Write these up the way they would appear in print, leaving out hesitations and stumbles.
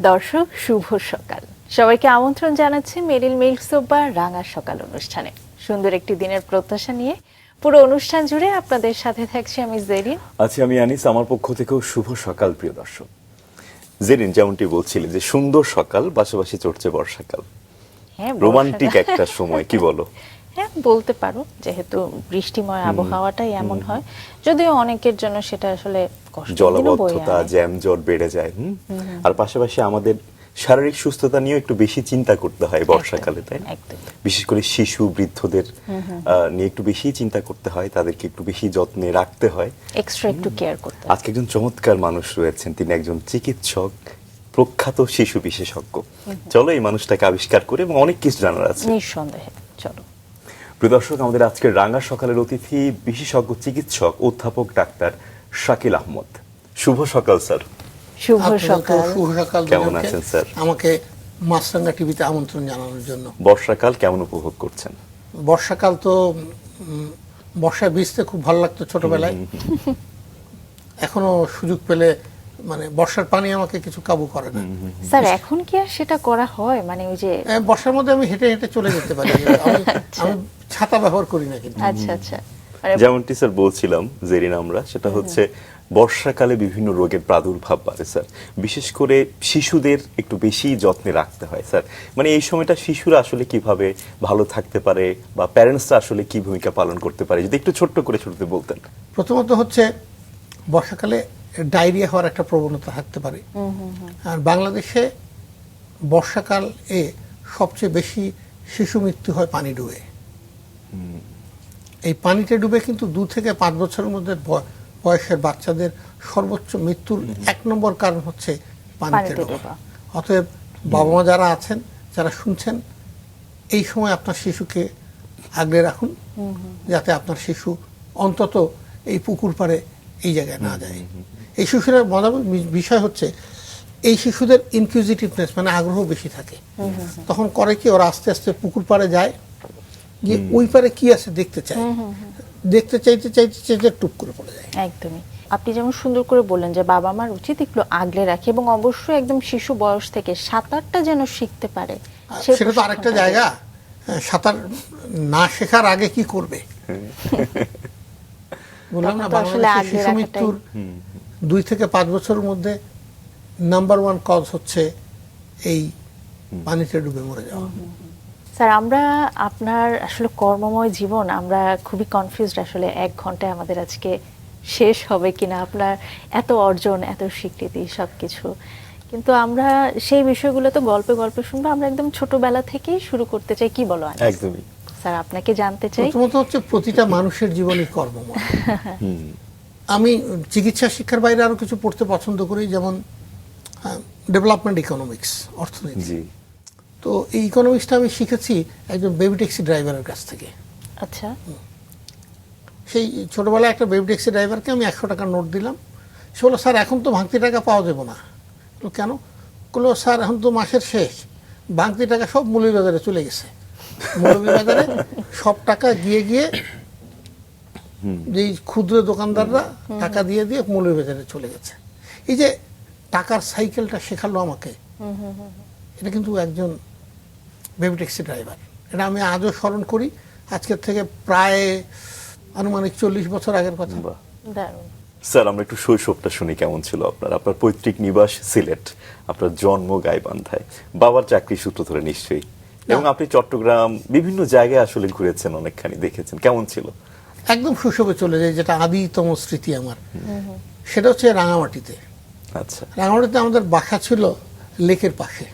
দর্শক শুভ সকাল, সবাইকে আমন্ত্রণ জানাচ্ছি মেরিল মিল্ক সোবা রাঙা সকাল অনুষ্ঠানে। সুন্দর একটি দিনের প্রত্যাশা নিয়ে পুরো অনুষ্ঠান জুড়ে আপনাদের সাথে থাকছি আমি জেরিন। আছি আমি আনিস। আমার পক্ষ থেকেও শুভ সকাল প্রিয় দর্শক। জেরিন যেমনটি বলছিলেন যে সুন্দর সকাল, পাশাপাশি চড়ছে বর্ষাকাল। হ্যাঁ, রোমান্টিক একটা সময়, কি বলো? হ্যাঁ, বলতে পারো, যেহেতু বৃষ্টিময় আবহাওয়াটাই এমন হয়, যদিও অনেকের জন্য সেটা আসলে জলাবদ্ধতা, জ্যাম জট বেড়ে যায়। আর পাশাপাশি আমাদের শারীরিক সুস্থতা নিয়ে একটু বেশি চিন্তা করতে হয় বর্ষাকালে, তাই না? বিশেষ করে শিশু বৃদ্ধদের নিয়ে একটু বেশি চিন্তা করতে হয়, তাদেরকে একটু বেশি যত্নে রাখতে হয়, এক্সট্রা একটু কেয়ার করতে হয়। আজকে একজন চমৎকার মানুষ রয়েছেন, তিনি একজন চিকিৎসক, প্রখ্যাত শিশু বিশেষজ্ঞ। চলো এই মানুষটাকে আবিষ্কার করে এবং অনেক কিছু জানার আছে নিঃসন্দেহে। চলো প্রিয় দর্শক, আমাদের আজকের রাঙা সকালের অতিথি বিশেষজ্ঞ চিকিৎসক অধ্যাপক ডাক্তার শাকিল আহমদ। শুভ সকাল স্যার। শুভ সকাল। শুভ সকাল। কেমন আছেন স্যার? আমাকে মাছরাঙ্গা টিভিতে আমন্ত্রণ জানানোর জন্য। বর্ষাকাল কেমন উপভোগ করছেন? বর্ষাকাল তো বর্ষায় ভিজতে খুব ভালো লাগতো ছোটবেলায়। এখনো সুযোগ পেলে মানে বর্ষার পানি আমাকে কিছু কাবু করে না। স্যার, এখন কি আর সেটা করা হয়? মানে ওই যে বর্ষার মধ্যে আমি হেঁটে হেঁটে চলে যেতে পারি। আমি ছাতা ব্যবহার করি না কিন্তু। আচ্ছা আচ্ছা। যেমনটি স্যার বলছিলাম জেরিন, আমরা সেটা হচ্ছে বর্ষাকালে বিভিন্ন রোগের প্রাদুর্ভাব বাড়ে স্যার। বিশেষ করে শিশুদের একটু বেশি যত্নে রাখতে হয় স্যার। মানে এই সময়টা শিশুরা আসলে কিভাবে ভালো থাকতে পারে বা প্যারেন্টসরা আসলে কি ভূমিকা পালন করতে পারে, যদি একটু ছোট্ট করে শুরুতে বলতেন। প্রথমত হচ্ছে বর্ষাকালে ডায়রিয়া হওয়ার একটা প্রবণতা থাকতে পারে। আর বাংলাদেশে বর্ষাকাল এ সবচেয়ে বেশি শিশু মৃত্যু হয় পানি ডুবে। এই পানিতে ডুবে কিন্তু 2 থেকে 5 বছরের মধ্যে বয়সের বাচ্চাদের সর্বোচ্চ মৃত্যুর 1 নম্বর কারণ হচ্ছে পানিতে ডোবা। অতএব বাবা মা যারা আছেন, যারা শুনছেন, এই সময় আপনার শিশুকে আগলে রাখুন, যাতে আপনার শিশু অন্তত এই পুকুর পাড়ে এই জায়গায় না যায়। এই শিশুরা মজার বিষয় হচ্ছে এই শিশুদের ইনকিউজিটিভনেস মানে আগ্রহ বেশি থাকে। তখন করে কি, ওরা আস্তে আস্তে পুকুর পাড়ে যায়, যে ওই পারে কি আছে দেখতে চায়, দেখতে চাইতে চাইতে চাইতে টুপ করে পড়ে যায়। একদমই। আপনি যেমন সুন্দর করে বললেন যে বাবা মার উচিত একটু আগলে রাখে এবং অবশ্যই একদম শিশু বয়স থেকে সাঁতারটা যেন শিখতে পারে। সেটা তো আরেকটা জায়গা, সাঁতার না শেখার আগে কি করবে। বললাম না, বাংলাদেশে শিশু মৃত্যুর 2 থেকে 5 বছরের মধ্যে নাম্বার 1 কজ হচ্ছে এই পানিতে ডুবে মরে যাওয়া। স্যার, আমরা আপনার আসলে কর্মময় জীবন, আমরা খুবই কনফিউজড আসলে 1 ঘন্টায় আমাদের আজকে শেষ হবে কিনা, আপনার এত অর্জন, এত স্বীকৃতি, সবকিছু। কিন্তু আমরা সেই বিষয়গুলো তো গল্পে গল্পে শুনবো। আমরা একদম ছোটবেলা থেকেই শুরু করতে চাই, কি বলো? একদমই স্যার, আপনাকে জানতে চাই। প্রথমত হচ্ছে প্রতিটা মানুষের জীবনই কর্মময়। আমি চিকিৎসা শিক্ষার বাইরে আরো কিছু পড়তে পছন্দ করি, যেমন ডেভেলপমেন্ট ইকোনমিক্স, অর্থনীতি। তো এই ইকোনমিক্সটা আমি শিখেছি একজন বেবি ট্যাক্সি ড্রাইভারের কাছ থেকে। আচ্ছা। সেই ছোটবেলায় একটা বেবি ট্যাক্সি ড্রাইভারকে আমি 100 টাকার নোট দিলাম। সে বললো, স্যার এখন তো ভাঙতি টাকা পাওয়া যাবে না। কেন? বললো, স্যার এখন তো মাসের শেষ, ভাঙতি টাকা সব মৌলভীবাজারে চলে গেছে। মৌলভীবাজারে সব টাকা গিয়ে গিয়ে যেই ক্ষুদ্র দোকানদাররা টাকা দিয়ে দিয়ে মৌলভীবাজারে চলে গেছে। এই যে টাকার সাইকেলটা শেখালো আমাকে, এটা কিন্তু একজন বেবি ট্যাক্সি ড্রাইভার। এটা আমি আজও স্মরণ করি, আজকের থেকে প্রায় আনুমানিক 40 বছর আগের কথা। দারুণ। স্যার, আমরা একটু শৈশবটা শুনি, কেমন ছিল আপনার? আপনার পৈতৃক নিবাস সিলেট, আপনার জন্ম গাইবান্ধায়, বাবার চাকরি সূত্র ধরে নিশ্চয়ই, এবং আপনি চট্টগ্রাম বিভিন্ন জায়গায় আসলে ঘুরেছেন, অনেকখানি দেখেছেন। কেমন ছিল? একদম শৈশবে চলে যায়, যেটা আদিতম স্মৃতি আমার, সেটা হচ্ছে রাঙামাটিতে। আচ্ছা। রাঙামাটিতে আমাদের বাসা ছিল লেকের পাশে।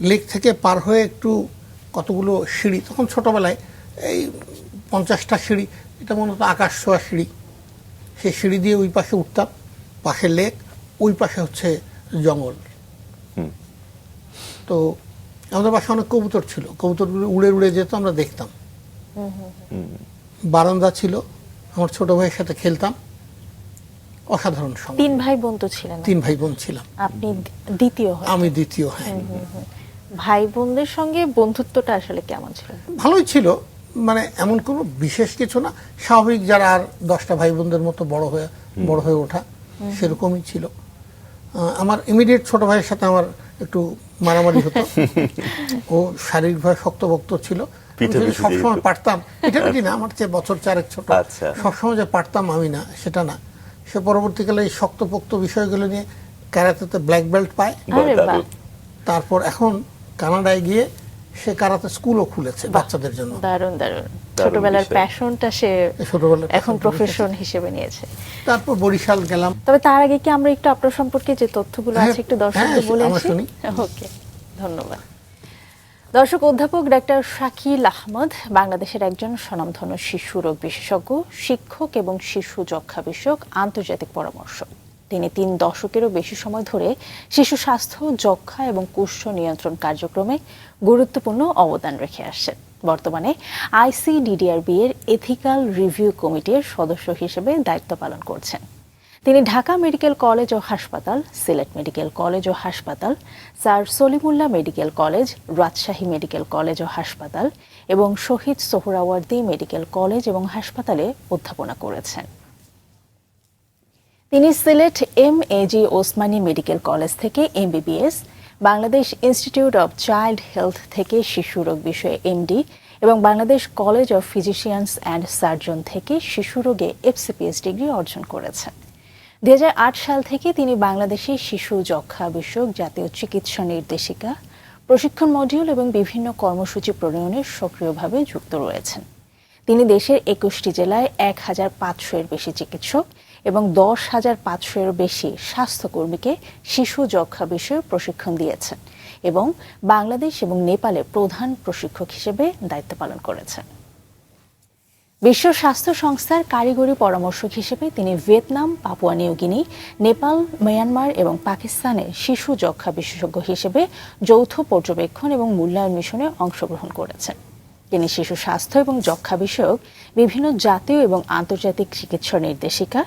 লেক থেকে পার হয়ে একটু কতগুলো সিঁড়ি, তখন ছোটবেলায় এই 50টা সিঁড়ি, এটা মূলত আকাশ ছোঁয়া সিঁড়ি। সেই সিঁড়ি দিয়ে ওই পাশে উঠতাম, পাশে লেক, ওই পাশে হচ্ছে জঙ্গল। তো আমাদের বাসায় অনেক কবুতর ছিল, কবুতরগুলো উড়ে উড়ে যেত, আমরা দেখতাম। বারান্দা ছিল, আমার ছোট ভাইয়ের সাথে খেলতাম। অসাধারণ সময়। 3 ভাই বোন তো ছিলেন? 3 ভাই বোন ছিলাম। আপনি দ্বিতীয়? আমি দ্বিতীয়। হ্যাঁ। ভাই বোনদের সঙ্গে বন্ধুত্বটা আসলে কেমন ছিল? ভালোই ছিল, মানে এমন কোনো বিশেষ কিছু না, স্বাভাবিক যারা আর 10টা ভাই বোনদের মতো বড় হয়ে ওঠা, সেরকমই ছিল। আমার ইমিডিয়েট ছোট ভাইয়ের সাথে আমার একটু মারামারি হতো। ও শারীরিকভাবে শক্তভক্ত ছিল, পিঠাপিঠি সবসময় যেহেতু। পারতাম, পিঠাপিঠি না, আমার চেয়ে বছর 4 ছোট, আচ্ছা। সবসময় যে পারতাম আমি না সেটা না। সে পরবর্তীকালে এই শক্তপোক্ত বিষয়গুলো নিয়ে ক্যারাতেতে ব্ল্যাক বেল্ট পায়। আরে বাহ, দারুণ। তারপর এখন কানাডায় গিয়ে সে কারাতে স্কুলও খুলেছে বাচ্চাদের জন্য। দারুণ দারুণ। ছোটবেলার বিষয়। প্যাশনটা সে ছোটবেলার এখন passion টা প্রফেশন হিসেবে নিয়েছে। তারপর বরিশাল গেলাম। তবে তার আগে কি আমরা একটু আপনার সম্পর্কে যে তথ্যগুলো হ্যাঁ, আছে একটু দর্শকদের হ্যাঁ, বলে আমরা আসি? শুনি। ওকে, ধন্যবাদ। দর্শক, অধ্যাপক ডাক্তার শাকিল আহমদ বাংলাদেশের একজন স্বনামধন্য শিশু রোগ বিশেষজ্ঞ, শিক্ষক এবং শিশু যক্ষ্মা বিষয়ক আন্তর্জাতিক পরামর্শক। তিনি 3 দশকেরও বেশি সময় ধরে শিশু স্বাস্থ্য, যক্ষ্মা এবং কুষ্ঠ নিয়ন্ত্রণ কার্যক্রমে গুরুত্বপূর্ণ অবদান রেখে আসছেন। বর্তমানে ICDDRB এর এথিক্যাল রিভিউ কমিটির সদস্য হিসেবে দায়িত্ব পালন করছেন। তিনি ঢাকা মেডিকেল কলেজ ও হাসপাতাল, সিলেট মেডিকেল কলেজ ও হাসপাতাল, sir Salimullah medical college, Rajshahi medical college ও হাসপাতাল এবং শহীদ সোহরাওয়ার্দী মেডিকেল কলেজ এবং হাসপাতালে অধ্যাপনা করেছেন। তিনি Sylhet MAG Osmani medical college থেকে MBBS, Bangladesh institute of child health থেকে শিশু রোগ বিষয়ে MD এবং Bangladesh college of physicians and surgeon থেকে শিশু রোগে FCPS ডিগ্রি অর্জন করেছেন। 2008 সাল থেকে তিনি বাংলাদেশে শিশু যক্ষ্মা বিষয়ক জাতীয় চিকিৎসা নির্দেশিকা, প্রশিক্ষণ মডিউল এবং বিভিন্ন কর্মসূচি প্রণয়নে সক্রিয়ভাবে যুক্ত রয়েছেন। তিনি দেশের 21টি জেলায় 1500-এর বেশি চিকিৎসক এবং 10,500-এরও বেশি স্বাস্থ্যকর্মীকে শিশু যক্ষ্মা বিষয়ে প্রশিক্ষণ দিয়েছেন এবং বাংলাদেশ এবং নেপালে প্রধান প্রশিক্ষক হিসেবে দায়িত্ব পালন করেছেন। বিশ্ব স্বাস্থ্য সংস্থার কারিগরি পরামর্শক হিসেবে তিনি Vietnam, Papua New Guinea, Nepal, Myanmar এবং পাকিস্তানে শিশু যক্ষ্মা বিশেষজ্ঞ হিসেবে যৌথ পর্যবেক্ষণ এবং মূল্যায়ন মিশনে অংশগ্রহণ করেছেন। তিনি শিশু স্বাস্থ্য এবং যক্ষ্মা বিষয়ক বিভিন্ন জাতীয় এবং আন্তর্জাতিক চিকিৎসা নির্দেশিকা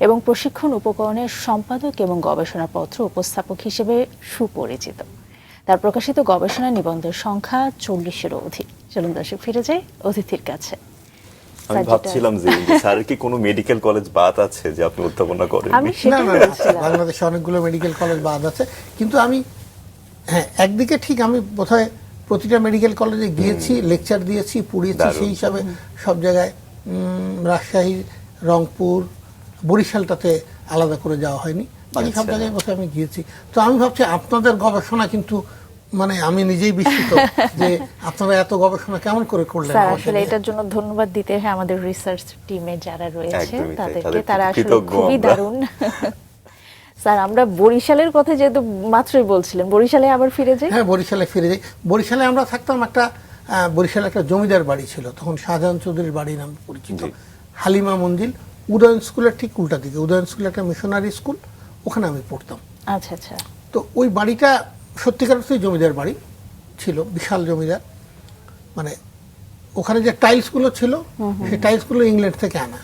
এবং প্রশিক্ষণ উপকরণের সম্পাদক এবং গবেষণাপত্র উপস্থাপক হিসেবে সুপরিচিত। তার প্রকাশিত গবেষণা নিবন্ধের সংখ্যা 40-এরও অধিক। চলুন দর্শক ফিরে যাই অতিথির কাছে। আমি ভাবছিলাম যে স্যারের কি কোনো মেডিকেল কলেজ বাদ আছে যে আপনি অধ্যাপনা করেন? আমি না সেটাই না, বলছিলাম। বাংলাদেশে অনেকগুলো মেডিকেল কলেজ বাদ আছে, কিন্তু আমি, হ্যাঁ, একদিকে ঠিক, আমি বোধহয় প্রতিটা মেডিকেল কলেজে গিয়েছি, লেকচার দিয়েছি, পড়িয়েছি, দারুণ। সেই হিসাবে সব জায়গায় রাজশাহী, রংপুর, বরিশালটাতে আলাদা করে যাওয়া হয়নি, বাকি সব আচ্ছা। জায়গায় বোধহয় আমি গিয়েছি। তো আমি ভাবছি আপনাদের গবেষণা কিন্তু, মানে আমি নিজেই বিস্মিত যে আপনারা এত গবেষণা কেমন করে করলেন স্যার, আমাকে আসলে নিয়ে। এটার জন্য ধন্যবাদ দিতে হয় আমাদের রিসার্চ টিমে যারা রয়েছে একদমই তাই, তাদেরকে। তাদের তারা প্রতি আসলে কৃতজ্ঞ খুবই আমরা। দারুণ। স্যার, আমরা বরিশালের কথা যেহেতু মাত্রই বলছিলেন, বরিশালে আবার ফিরে যাই। হ্যাঁ, বরিশালে ফিরে যাই। বরিশালে আমরা থাকতাম একটা, বরিশালে একটা জমিদার বাড়ি ছিল, তখন শাহজাহান চৌধুরীর বাড়ি নামে পরিচিত, জি। হালিমা মঞ্জিল, উদয়ন স্কুলের ঠিক উল্টা দিকে। উদয়ন স্কুল একটা মিশনারি স্কুল, ওখানে আমি পড়তাম। আচ্ছা আচ্ছা। তো ওই বাড়িটা সত্যিকার অর্থেই জমিদার বাড়ি ছিল, বিশাল জমিদার। মানে ওখানে যে টাইলসগুলো ছিল, সেই টাইলসগুলো ইংল্যান্ড থেকে আনা।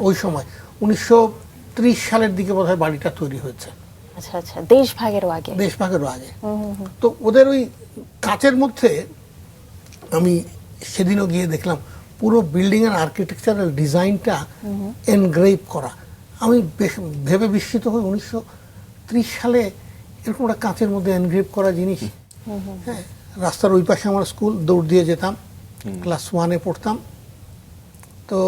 ওই সময় 1930 সালের দিকে বোধহয় বাড়িটা তৈরি হয়েছে, আচ্ছা আচ্ছা, দেশ ভাগেরও আগে। দেশভাগেরও আগে। তো ওদের ওই কাচের মধ্যে আমি সেদিনও গিয়ে দেখলাম পুরো বিল্ডিং এর আর্কিটেকচারাল ডিজাইনটা এনগ্রেভ করা। আমি ভেবে বিস্মিত হই, 1930 সালে এরকম একটা কাঁচের মধ্যে এনগ্রেভ করা জিনিস। হ্যাঁ, রাস্তার ওই পাশে আমার স্কুল, দৌড় দিয়ে যেতাম, ক্লাস 1-এ পড়তাম। তো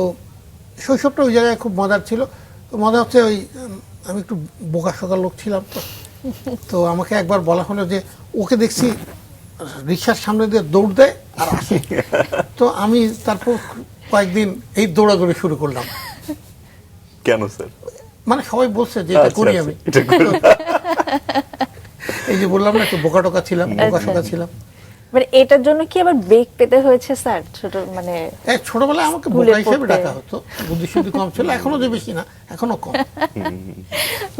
শৈশবটা ওই জায়গায় খুব মজার ছিল। তো মজা হচ্ছে ওই, আমি একটু বোকা শোকা লোক ছিলাম, তো আমাকে একবার বলা হলো যে ওকে দেখছি রিক্সার সামনে দিয়ে দৌড় দেয় আর আসে। তো আমি তারপর কয়েকদিন এই দৌড়াদৌড়ি শুরু করলাম। কেন স্যার? মানে সবাই বলছে যে এটা আচ্ছা, করি আচ্ছা, আমি। এটা করেন। এই যে বললাম না, একটু বোকা টোকা ছিলাম, বোকা শোকা ছিলাম। মানে এটার জন্য কি আবার বেগ পেতে হয়েছে স্যার? ছোট মানে ছোটবেলায় আমাকে স্কুলে বোকা হিসেবে পড়তে। ডাকা হতো, বুদ্ধি শুদ্ধি কম ছিল, এখনো যে বেশি না, এখনো কম।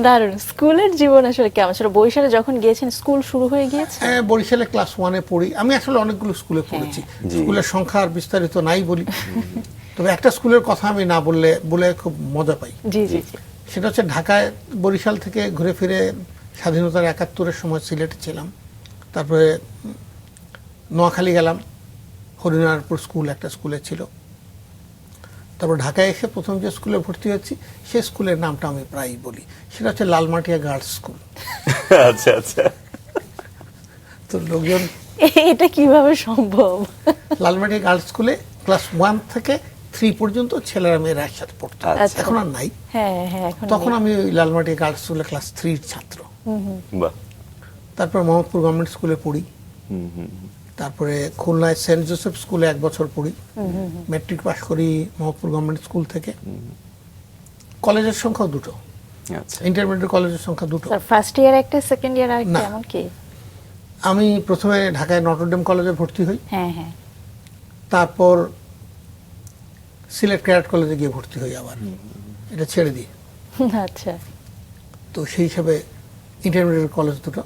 দারুণ। স্কুলের জীবন আসলে কেমন ছিল? বরিশালে যখন গিয়েছেন স্কুল শুরু হয়ে গিয়েছে? বরিশালে ক্লাস 1-এ পড়ি। আমি আসলে অনেকগুলো স্কুলে পড়েছি, জি। স্কুলের সংখ্যা আর বিস্তারিত নাই বলি। তবে একটা স্কুলের কথা আমি না বলে খুব মজা পাই। জি জি জি। সেটা হচ্ছে ঢাকায়, বরিশাল থেকে ঘুরে ফিরে স্বাধীনতার 71-এর সময় সিলেটে ছিলাম। তারপরে নোয়াখালী গেলাম, হরিনারপুর স্কুল একটা স্কুলে ছিল। তারপর ঢাকায় এসে প্রথম যে স্কুলে ভর্তি হয়েছি সে স্কুলের নামটা আমি প্রায়ই বলি, সেটা হচ্ছে লালমাটিয়া গার্লস স্কুল। আচ্ছা আচ্ছা। তো লোকজন এটা কিভাবে সম্ভব? লালমাটিয়া গার্লস স্কুলে ক্লাস 1 থেকে 3 পর্যন্ত ছেলেরা মেয়েরা একসাথে পড়তো, আচ্ছা। এখন আর নাই। হ্যাঁ হ্যাঁ, এখন তখন নেই। আমি ওই লালমাটিয়া গার্লস স্কুলে ক্লাস 3 ছাত্র। বাহ। তারপর মোহাম্মদপুর গভর্নমেন্ট স্কুলে পড়ি, তারপরে খুলনায় সেন্ট জোসেফ স্কুলে 1 বছর পড়ি, ম্যাট্রিক পাস করি মোহাম্মদপুর গভর্নমেন্ট স্কুল থেকে। কলেজের সংখ্যা 2টো, আচ্ছা। ইন্টারমিডিয়েট কলেজের সংখ্যা 2টো। স্যার ফার্স্ট ইয়ার একটা, সেকেন্ড ইয়ার আরেকটা, না। এমন কি? আমি প্রথমে ঢাকায় নটরডেম কলেজে ভর্তি হই, হ্যাঁ হ্যাঁ। তারপর সিলেট ক্যাডেট কলেজে গিয়ে ভর্তি হই আবার, এটা ছেড়ে দিই। আচ্ছা। তো সেই হিসাবে ইন্টারমিডিয়েট কলেজ 2টো,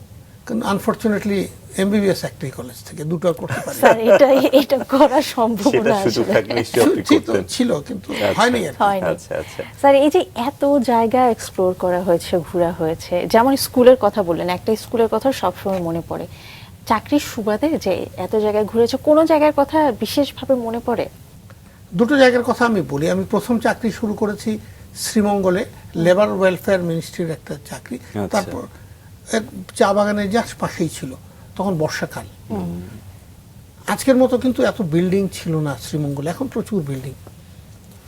কিন্তু আনফরচুনেটলি এমবিবিএস একটাই কলেজ থেকে 2টো করতে পারি। স্যার এটা করা সম্ভব সেটা না সুযোগ আসলে। থাকলে নিশ্চয়ই আপনি করতেন। ছিল কিন্তু আচ্ছা। হয়নি আর কি। হয়নি। আচ্ছা আচ্ছা। স্যার এই যে এত জায়গা এক্সপ্লোর করা হয়েছে, ঘোরা হয়েছে, যেমন স্কুলের কথা বললেন, একটা স্কুলের কথা সবসময় মনে পড়ে। চাকরির সুবাদে যে এত জায়গায় ঘুরেছে, কোনো জায়গার কথা বিশেষভাবে মনে পড়ে? 2টো জায়গার কথা আমি বলি। আমি প্রথম চাকরি শুরু করেছি শ্রীমঙ্গলে, লেবার ওয়েলফেয়ার মিনিস্ট্রির একটা চাকরি। আচ্ছা। তারপর এক চা বাগানের জাস্ট পাশেই ছিল, তখন বর্ষাকাল। আজকের মতো কিন্তু এত বিল্ডিং ছিল না শ্রীমঙ্গলে, এখন প্রচুর বিল্ডিং।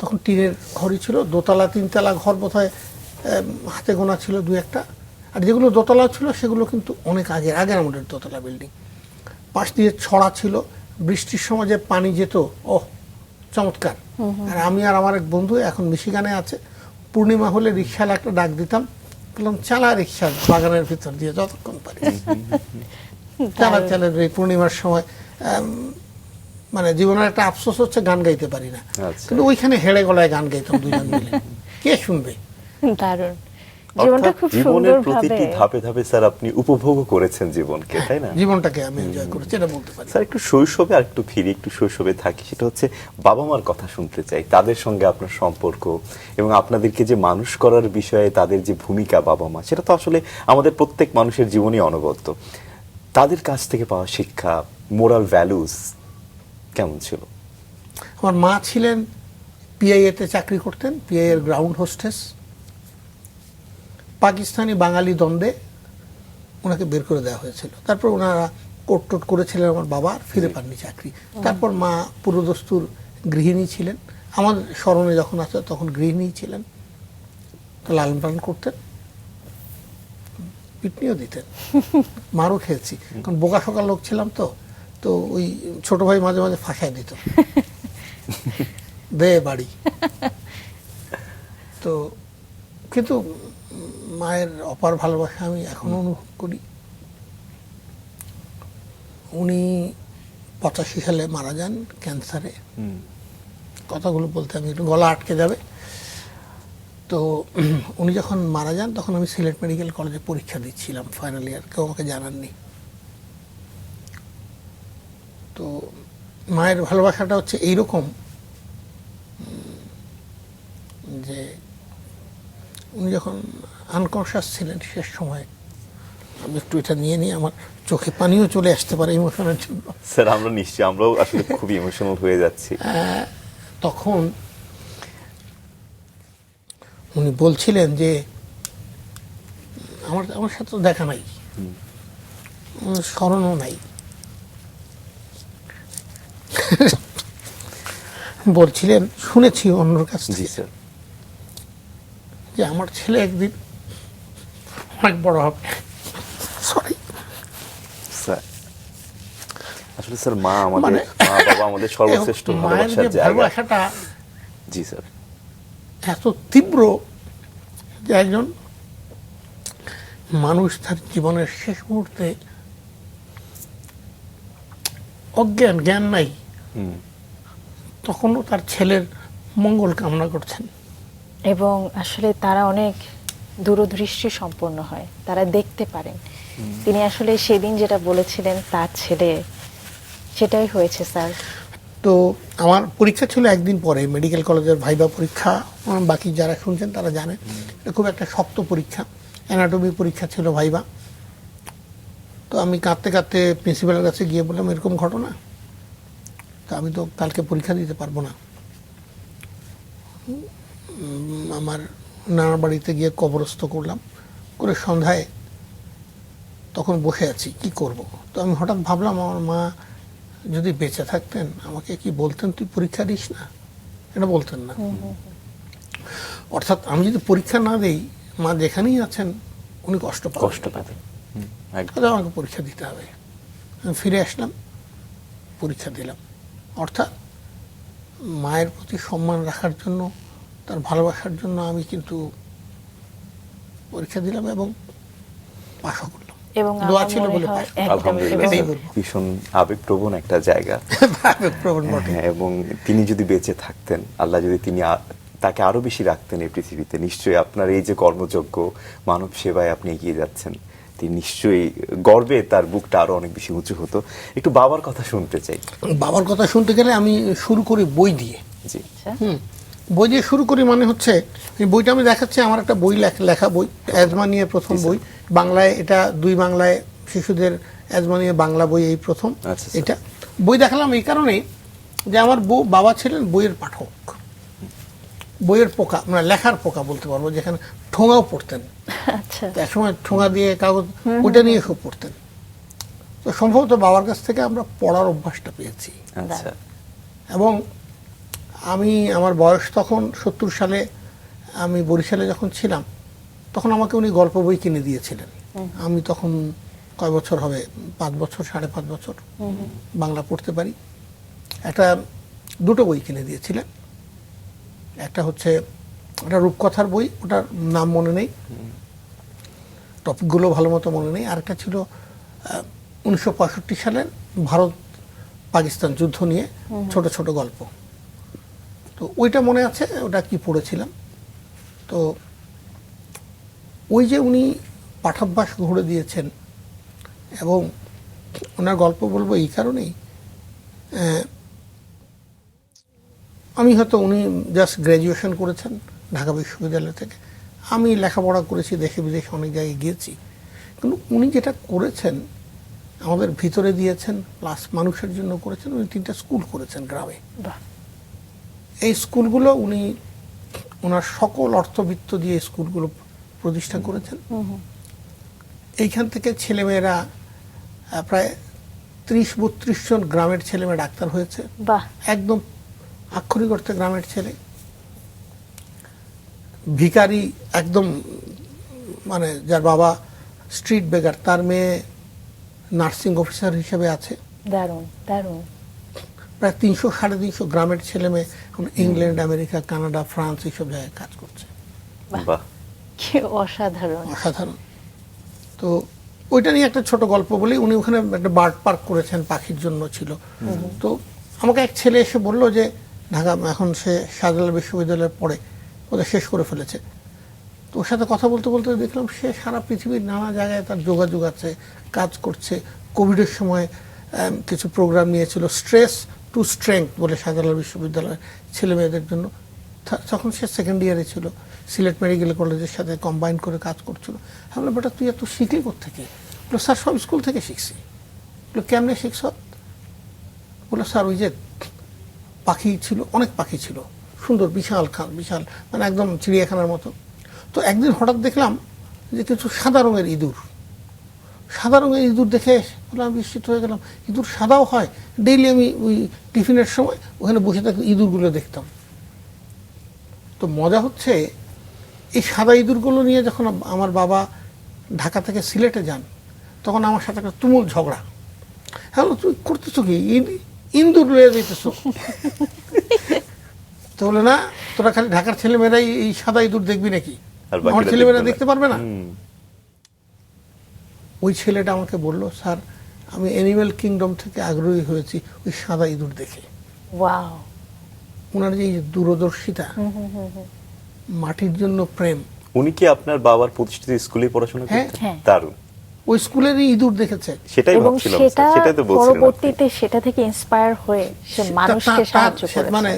তখন টিনের ঘরই ছিল, দোতলা 3তলা ঘর বোধহয় হাতে গোনা ছিল 2-1টা, আর যেগুলো দোতলা ছিল সেগুলো কিন্তু অনেক আগের আমাদের দোতলা বিল্ডিং। পাশ দিয়ে ছড়া ছিল, বৃষ্টির সময় যে পানি যেত, ওহ চমৎকার। আর আমি আর আমার এক বন্ধু এখন মিশিগানে আছে, পূর্ণিমা হলে রিক্সাওয়ালা একটা ডাক দিতাম, বললাম চালা রিক্সা বাগানের ভিতর দিয়ে যতক্ষণ পারি। চালা এই পূর্ণিমার সময় মানে জীবনের একটা আফসোস হচ্ছে গান গাইতে পারি না, আচ্ছা। কিন্তু ওইখানে হেড়ে গলায় গান গাইতাম দুজন মিলে, কে শুনবে। দারুণ। জীবনটা অর্থাৎ খুব জীবনের সুন্দর প্রতিটি ভাবে। ধাপে ধাপে স্যার আপনি উপভোগও করেছেন জীবনকে, তাই না? জীবনটাকে আমি এনজয় করেছি, এটা বলতে পারি। স্যার একটু শৈশবে আর একটু ফিরি, একটু শৈশবে থাকি, সেটা হচ্ছে বাবা মার কথা শুনতে চাই, তাদের সঙ্গে আপনার সম্পর্ক এবং আপনাদেরকে যে মানুষ করার বিষয়ে তাদের যে ভূমিকা বাবা মা, সেটা তো আসলে আমাদের প্রত্যেক মানুষের জীবনই অনবদ্য। তাদের কাছ থেকে পাওয়া শিক্ষা, মোরাল ভ্যালুস কেমন ছিল? আমার মা ছিলেন পিআইএতে চাকরি করতেন, পিআইএর গ্রাউন্ড হোস্টেস। পাকিস্তানি বাঙালি দ্বন্দ্বে ওনাকে বের করে দেওয়া হয়েছিল, তারপর ওনারা কোর্ট টোট করেছিলেন আমার বাবা, আর ফিরে পাননি চাকরি। তারপর মা পুরোদস্তুর গৃহিণী ছিলেন, আমার স্মরণে যখন আছে তখন গৃহিণী ছিলেন, তো লালন পালন করতেন, পিটনিও দিতেন, মারও খেয়েছি, কারণ বোকা শোকা লোক ছিলাম তো। তো ওই ছোট ভাই মাঝে মাঝে ফাঁসায় দিত, দে বাড়ি। তো কিন্তু মায়ের অপার ভালোবাসা আমি এখনো অনুভব করি। উনি 85 সালে মারা যান ক্যান্সারে। কথাগুলো বলতে আমি একটু গলা আটকে যাবে। তো উনি যখন মারা যান তখন আমি সিলেট মেডিকেল কলেজে পরীক্ষা দিচ্ছিলাম ফাইনাল ইয়ার, কেউ আমাকে জানাননি। তো মায়ের ভালোবাসাটা হচ্ছে এইরকম যে উনি যখন আনকনশাস ছিলেন শেষ সময়, আমি একটু এটা নিয়ে নিই, আমার চোখে পানিও চলে আসতে পারে ইমোশনের জন্য। স্যার আমরা নিশ্চয়ই, আমরাও আসলে খুবই ইমোশনাল হয়ে যাচ্ছি। তখন উনি বলছিলেন যে আমার সাথে তো দেখা নাই, স্মরণও নাই। বলছিলেন, শুনেছি অন্যর কাছ জি থেকে, স্যার। যে আমার ছেলে একদিন অনেক বড় হবে। সরি স্যার আসলে স্যার মা আমাদের, মানে- মা বাবা আমাদের সর্বশ্রেষ্ঠ মায়ের ভালোবাসার যে জায়গা। ভালোবাসাটা জি স্যার। এত তীব্র যে একজন মানুষ তার জীবনের শেষ মুহূর্তে অজ্ঞান, জ্ঞান নাই, তখনও তার ছেলের মঙ্গল কামনা করছেন। এবং আসলে তারা অনেক দূরদৃষ্টি সম্পন্ন হয়, তারা দেখতে পারেন। তিনি আসলে সেদিন যেটা বলেছিলেন তার ছেলে, সেটাই হয়েছে স্যার। তো আমার পরীক্ষা ছিল একদিন পরে, মেডিকেল কলেজের ভাইবা পরীক্ষা, বাকি যারা শুনছেন তারা জানেন এটা খুব একটা শক্ত পরীক্ষা, অ্যানাটমি পরীক্ষা ছিল ভাইবা। তো আমি কাঁদতে কাঁদতে প্রিন্সিপালের কাছে গিয়ে বললাম এরকম ঘটনা, তা আমি তো কালকে পরীক্ষা দিতে পারবো না। আমার নানার বাড়িতে গিয়ে কবরস্থ করলাম, করে সন্ধ্যায় তখন বসে আছি কি করব। তো আমি হঠাৎ ভাবলাম আমার মা যদি বেঁচে থাকতেন আমাকে কি বলতেন তুই পরীক্ষা দিস না, এটা বলতেন না। অর্থাৎ আমি যদি পরীক্ষা না দেই মা যেখানেই আছেন উনি কষ্ট পাবেন। একদম। তাহলে আমাকে পরীক্ষা দিতে হবে। আমি ফিরে আসলাম, পরীক্ষা দিলাম। অর্থাৎ মায়ের প্রতি সম্মান রাখার জন্য, তার ভালোবাসার জন্য আমি কিন্তু পরীক্ষা দিলাম এবং পাশও করলাম। এবং দোয়া আমার ছিল মনে বলে হয় পাশ। একদম আলহামদুলিল্লাহ এটাই স্যার, বলবো। ভীষণ আবেগপ্রবণ একটা জায়গা। প্রবণ বটে। হ্যাঁ, এবং তিনি যদি বেঁচে থাকতেন, আল্লাহ যদি তাকে আরো বেশি রাখতেন এই পৃথিবীতে, নিশ্চয়ই আপনার এই যে কর্মযোগ্য মানব সেবায় আপনি এগিয়ে যাচ্ছেন, তিনি নিশ্চয়ই গর্বে তার বুকটা আরো অনেক বেশি উঁচু হতো। একটু বাবার কথা শুনতে চাই। বাবার কথা শুনতে গেলে আমি শুরু করি বই দিয়ে। জি। আচ্ছা। বই দিয়ে শুরু করি, মানে হচ্ছে এই বইটা আমি দেখাচ্ছি, আমার একটা বই লেখা বই, অ্যাজমা নিয়ে প্রথম বই বাংলায়। এটা 2 বাংলায় শিশুদের অ্যাজমা নিয়ে বাংলা বই, এই প্রথম। আচ্ছা, স্যার। এটা বই দেখালাম এই কারণেই যে আমার বাবা ছিলেন বইয়ের পাঠক, বইয়ের পোকা, মানে লেখার পোকা বলতে পারবো, যেখানে ঠোঙাও পড়তেন। আচ্ছা। তো একসময় ঠোঙা দিয়ে কাগজ ওটা নিয়ে খুব পড়তেন। তো সম্ভবত বাবার কাছ থেকে আমরা পড়ার অভ্যাসটা পেয়েছি। আচ্ছা। এবং আমার বয়স তখন 70 সালে, আমি বরিশালে যখন ছিলাম তখন আমাকে উনি গল্প বই কিনে দিয়েছিলেন। আমি তখন কয় বছর হবে, 5 বছর 5.5 বছর বাংলা পড়তে পারি। দুটো বই কিনে দিয়েছিলেন। একটা হচ্ছে একটা রূপকথার বই, ওটার নাম মনে নেই, টপিকগুলো ভালো মতো মনে নেই। আরেকটা ছিল 1965 সালের ভারত পাকিস্তান যুদ্ধ নিয়ে ছোট ছোট গল্প। তো ওইটা মনে আছে, ওটা কি পড়েছিলাম। তো ওই যে উনি পাঠাভ্যাস গড়ে দিয়েছেন, এবং ওনার গল্প বলবো এই কারণেই, আমি হয়তো উনি জাস্ট গ্র্যাজুয়েশন করেছেন ঢাকা বিশ্ববিদ্যালয় থেকে, আমি লেখাপড়া করেছি দেশে বিদেশে অনেক জায়গায় গিয়েছি, কিন্তু উনি যেটা করেছেন আমাদের ভিতরে দিয়েছেন, প্লাস মানুষের জন্য করেছেন। উনি 3টা স্কুল করেছেন গ্রামে। বাহ। এই স্কুলগুলো উনি ওনার সকল অর্থবিত্ত দিয়ে স্কুলগুলো প্রতিষ্ঠা করেছেন। এইখান থেকে ছেলেমেয়েরা প্রায় 30-32 জন গ্রামের ছেলেমেয়ে ডাক্তার হয়েছে। বাহ। একদম আক্ষরিক অর্থে গ্রামের ছেলে। ভিখারি একদম, মানে যার বাবা স্ট্রিট বেগার, তার মেয়ে নার্সিং অফিসার হিসেবে আছে। দারুণ দারুণ। প্রায় 300-350 গ্রামের ছেলে মেয়ে এখন ইংল্যান্ড, আমেরিকা, কানাডা, ফ্রান্স এইসব জায়গায় কাজ করছে। বাহ। কি অসাধারণ। অসাধারণ। তো ওইটা নিয়ে একটা ছোট গল্প বলি। উনি ওখানে একটা বার্ড পার্ক করেছেন, পাখির জন্য ছিল। তো আমাকে এক ছেলে এসে বলল যে ঢাকা, এখন সে শাহজালাল বিশ্ববিদ্যালয়ে পড়ে, ওদের শেষ করে ফেলেছে। তো ওর সাথে কথা বলতে বলতে দেখলাম সে সারা পৃথিবীর নানা জায়গায় তার যোগাযোগ আছে, কাজ করছে। কোভিডের সময় কিছু প্রোগ্রাম নিয়েছিল, স্ট্রেস টু স্ট্রেংথ বলে, শাহজালাল বিশ্ববিদ্যালয়ের ছেলে মেয়েদের জন্য। তখন সে সেকেন্ড ইয়ারে ছিল, সিলেট মেডিকেল কলেজের সাথে কম্বাইন করে কাজ করছিল। আমি বললাম বেটা তুই এত শিখলি কোত্থেকে? বললো স্যার সব স্কুল থেকে শিখছি। বললো কেমনে শিখছ? বললো স্যার ওই যে পাখি ছিল, অনেক পাখি ছিল, সুন্দর বিশাল বিশাল, মানে একদম চিড়িয়াখানার মতো। তো একদিন হঠাৎ দেখলাম যে কিছু সাদা রঙের ইঁদুর, সাদা রঙের ইঁদুর দেখে বললাম, বিস্মিত হয়ে গেলাম, ইঁদুর সাদাও হয়? ডেইলি আমি ওই টিফিনের সময় ওখানে বসে থাকি, ইঁদুরগুলো দেখতাম। তো মজা হচ্ছে এই সাদা ইঁদুরগুলো নিয়ে যখন আমার বাবা ঢাকা থেকে সিলেটে যান, তখন আমার সাথে একটা তুমুল ঝগড়া। হ্যাঁ, তুই করতেছো কি, ইঁদুর লয়ে যেতেছ? তো বলে না, তোরা খালি ঢাকার ছেলেমেয়েরাই এই সাদা ইঁদুর দেখবি নাকি, আমার ছেলেমেয়েরা দেখতে পারবে না? ওই ছেলেটা আমাকে বলল, স্যার আমি অ্যানিম্যাল কিংডম থেকে আগ্রহী হয়েছি ওই সাদা ইঁদুর দেখে। ওয়াও। ওনার যে দূরদর্শিতা, মাটির জন্য প্রেম। উনি কি আপনার বাবার প্রতিষ্ঠিত স্কুলে পড়াশোনা হ্যাঁ, করতেন? হ্যাঁ। দারুণ। ওই স্কুলেরই ইঁদুর দেখেছে। সেটাই এবং ভাবছিলাম সেটা স্যার, সেটাই তো বলছিলাম। পরবর্তীতে সেটা থেকে ইন্সপায়ার হয়ে সে মানুষকে সাহায্য করেছে। মানে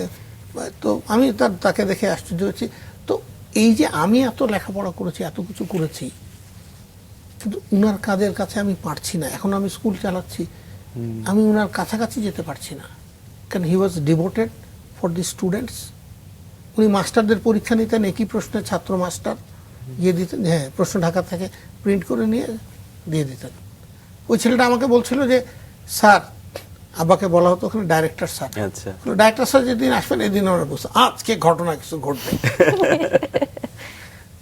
তো আমি তাকে দেখে আশ্চর্য হয়েছি। তো এই যে আমি এত লেখাপড়া করেছি, এত কিছু করেছি, কিন্তু উনার কাজের কাছে আমি পারছি না। এখন আমি স্কুল চালাচ্ছি, আমি উনার কাছাকাছি যেতে পারছি না, কারণ হি ওয়াজ ডিভোটেড ফর দি স্টুডেন্টস। উনি মাস্টারদের পরীক্ষা নিতেন, একই প্রশ্নে ছাত্র মাস্টার গিয়ে দিতেন, হ্যাঁ প্রশ্ন ঢাকা থেকে প্রিন্ট করে নিয়ে দিয়ে দিতেন। ওই ছেলেটা আমাকে বলছিল যে স্যার, আব্বাকে বলা হতো ওখানে ডাইরেক্টর স্যার, আচ্ছা। ডাইরেক্টর স্যার যেদিন আসবেন এদিন আমরা বলছি আজকে ঘটনা কিছু ঘটবে।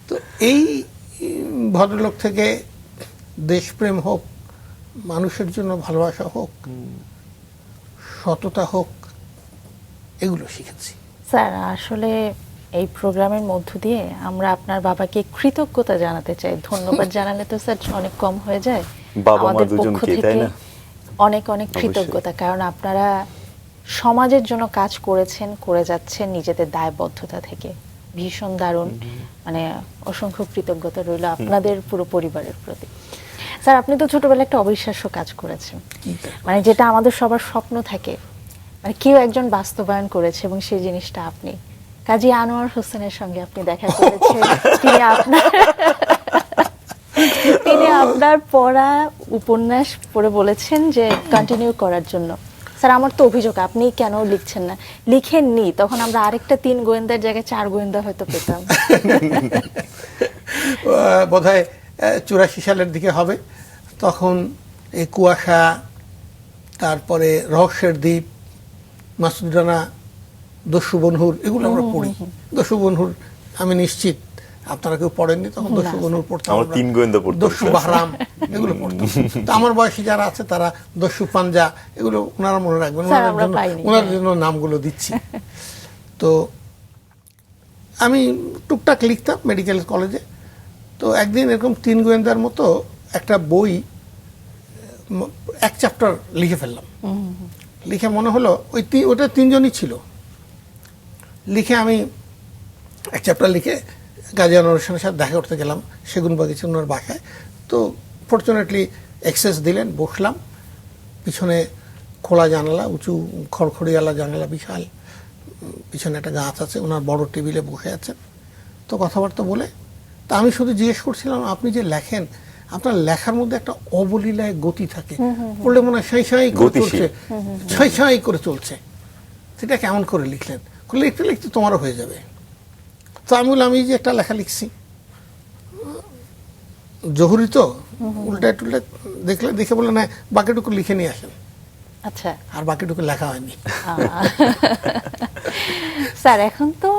তো এই ভদ্রলোক থেকে দেশপ্রেম হোক, মানুষের জন্য ভালোবাসা হোক, সততা হোক, এগুলো শিখেছি। স্যার আসলে এই প্রোগ্রামের মধ্য দিয়ে আমরা আপনার বাবাকে কৃতজ্ঞতা জানাতে চাই। ধন্যবাদ জানালে তো স্যার অনেক কম হয়ে যায়। বাবা মা আমাদের পক্ষ দুজনকেই, তাই থেকে না? অনেক অনেক কৃতজ্ঞতা, কারণ আপনারা সমাজের জন্য কাজ করেছেন, করে যাচ্ছেন নিজেদের দায়বদ্ধতা থেকে। ভীষণ দারুণ, মানে অসংখ্য কৃতজ্ঞতা রইল আপনাদের পুরো পরিবারের প্রতি। স্যার আপনি তো ছোটবেলায় একটা অবিশ্বাস্য কাজ করেছেন, মানে যেটা আমাদের সবার স্বপ্ন থাকে, মানে কেউ একজন বাস্তবায়ন করেছে এবং সেই জিনিসটা আপনি। কাজী আনোয়ার হোসেনের সঙ্গে আপনি দেখা করেছেন। তিনি আপনার পড়া উপন্যাস পড়ে বলেছেন যে কন্টিনিউ করার জন্য। স্যার আমার তো অভিযোগ আপনি কেন লিখছেন না, লিখেননি, তখন আমরা আরেকটা 3 গোয়েন্দার জায়গায় 4 গোয়েন্দা হয়তো পেতাম। বোধহয় 84 সালের দিকে হবে। তখন এই কুয়াশা, তারপরে রহস্যের দ্বীপ, মাসুদ রানা, দস্যু বনহুর, এগুলো আমরা পড়ি। দস্যু বনহুর আমি নিশ্চিত আপনারা কেউ পড়েননি, তখন দস্যু বনহুর পড়তাম, আমরা 3 গোয়েন্দা পড়তাম। দস্যু বাহরাম এগুলো পড়তাম। তো আমার বয়সী যারা আছে তারা দস্যু পাঞ্জা, এগুলো ওনারা মনে রাখবেন, স্যার, আমরা পাইনি। ওনাদের জন্য নামগুলো দিচ্ছি। তো আমি টুকটাক লিখতাম মেডিকেল কলেজে। তো একদিন এরকম 3 গোয়েন্দার মতো একটা বই, এক চ্যাপ্টার লিখে ফেললাম। লিখে মনে হলো ওটা 3 জনই ছিল। লিখে আমি এক চ্যাপ্টার লিখে গাজী আনোয়ার হোসেনের সাথে দেখা করতে গেলাম সেগুন বাগিচা ওনার বাসায়। তো ফরচুনেটলি অ্যাক্সেস দিলেন, বসলাম। পিছনে খোলা জানালা, উঁচু খড়খড়িওয়ালা জানালা, বিশাল, পিছনে একটা গাছ আছে, ওনার বড় টেবিলে বসে আছেন। তো কথাবার্তা বলে তা আমি শুধু জিজ্ঞেস করছিলাম, আপনি যে লেখেন, আপনার লেখার মধ্যে একটা অবলীলায় গতি থাকে, পড়লে মনে হয় সাঁই সাঁই করে চলছে, সাঁই সাঁই করে চলছে, সেটা কেমন করে লিখলেন? লিখতে লিখতে তোমারও হয়ে যাবে। তো আমি বললাম, আমি যে একটা লেখা লিখছি জহুরি, তো উল্টায় টুল্টায় দেখে বলে না, বাকিটুকু লিখে নিয়ে আসেন। আচ্ছা আর বাকিটুকু লেখা হয়নি। স্যার এখন তো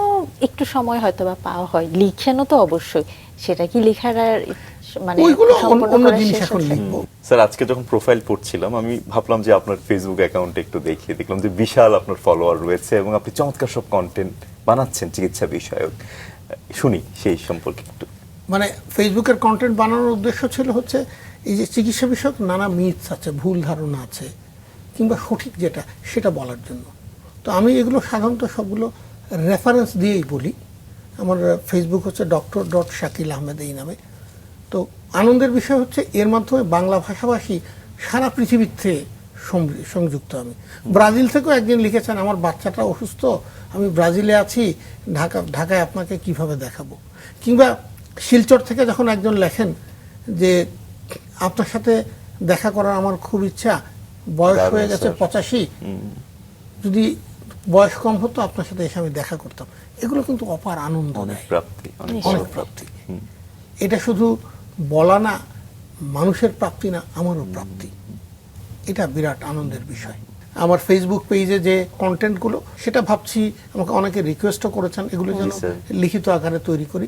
একটু সময় হয়তো বা পাওয়া হয়, লিখেনও তো অবশ্যই, সেটা কি লেখার আর মানে ওইগুলো সম্পূর্ণ অন্য করা জিনিস শেষ এখন হচ্ছে? লিখবো। স্যার আজকে যখন প্রোফাইল পড়ছিলাম আমি ভাবলাম যে আপনার ফেসবুক অ্যাকাউন্টে একটু দেখিয়ে দেখলাম যে বিশাল আপনার ফলোয়ার রয়েছে এবং আপনি চমৎকার সব কন্টেন্ট বানাচ্ছেন চিকিৎসা বিষয়ক। শুনি সেই সম্পর্কে একটু। মানে ফেসবুকের কন্টেন্ট বানানোর উদ্দেশ্য ছিল হচ্ছে এই যে চিকিৎসা বিষয়ক নানা মিথস আছে, ভুল ধারণা আছে, কিংবা সঠিক যেটা সেটা বলার জন্য। তো আমি এগুলো সাধারণত সবগুলো রেফারেন্স দিয়েই বলি। আমার ফেসবুক হচ্ছে ডক্টর.শাকিল আহমেদ এই নামে। তো আনন্দের বিষয় হচ্ছে এর মাধ্যমে বাংলা ভাষাভাষী সারা পৃথিবীতে সংযুক্ত। আমি ব্রাজিল থেকেও একদিন লিখেছেন, আমার বাচ্চাটা অসুস্থ, আমি ব্রাজিলে আছি, ঢাকায় আপনাকে কিভাবে দেখাবো। কিংবা শিলচর থেকে যখন একজন লেখেন যে আপনার সাথে দেখা করার আমার খুব ইচ্ছা, বয়স হয়ে গেছে 85, যদি বয়স কম হতো আপনার সাথে এসে আমি দেখা করতাম। এগুলো কিন্তু অপার আনন্দ, অনেক প্রাপ্তি, অনেক প্রাপ্তি। এটা শুধু বলা না, মানুষের প্রাপ্তি না, আমারও প্রাপ্তি। এটা বিরাট আনন্দের বিষয়। আমার ফেসবুক পেজে যে কন্টেন্টগুলো, সেটা ভাবছি আমাকে অনেকে রিকোয়েস্টও করেছেন এগুলো যেন লিখিত আকারে তৈরি করি।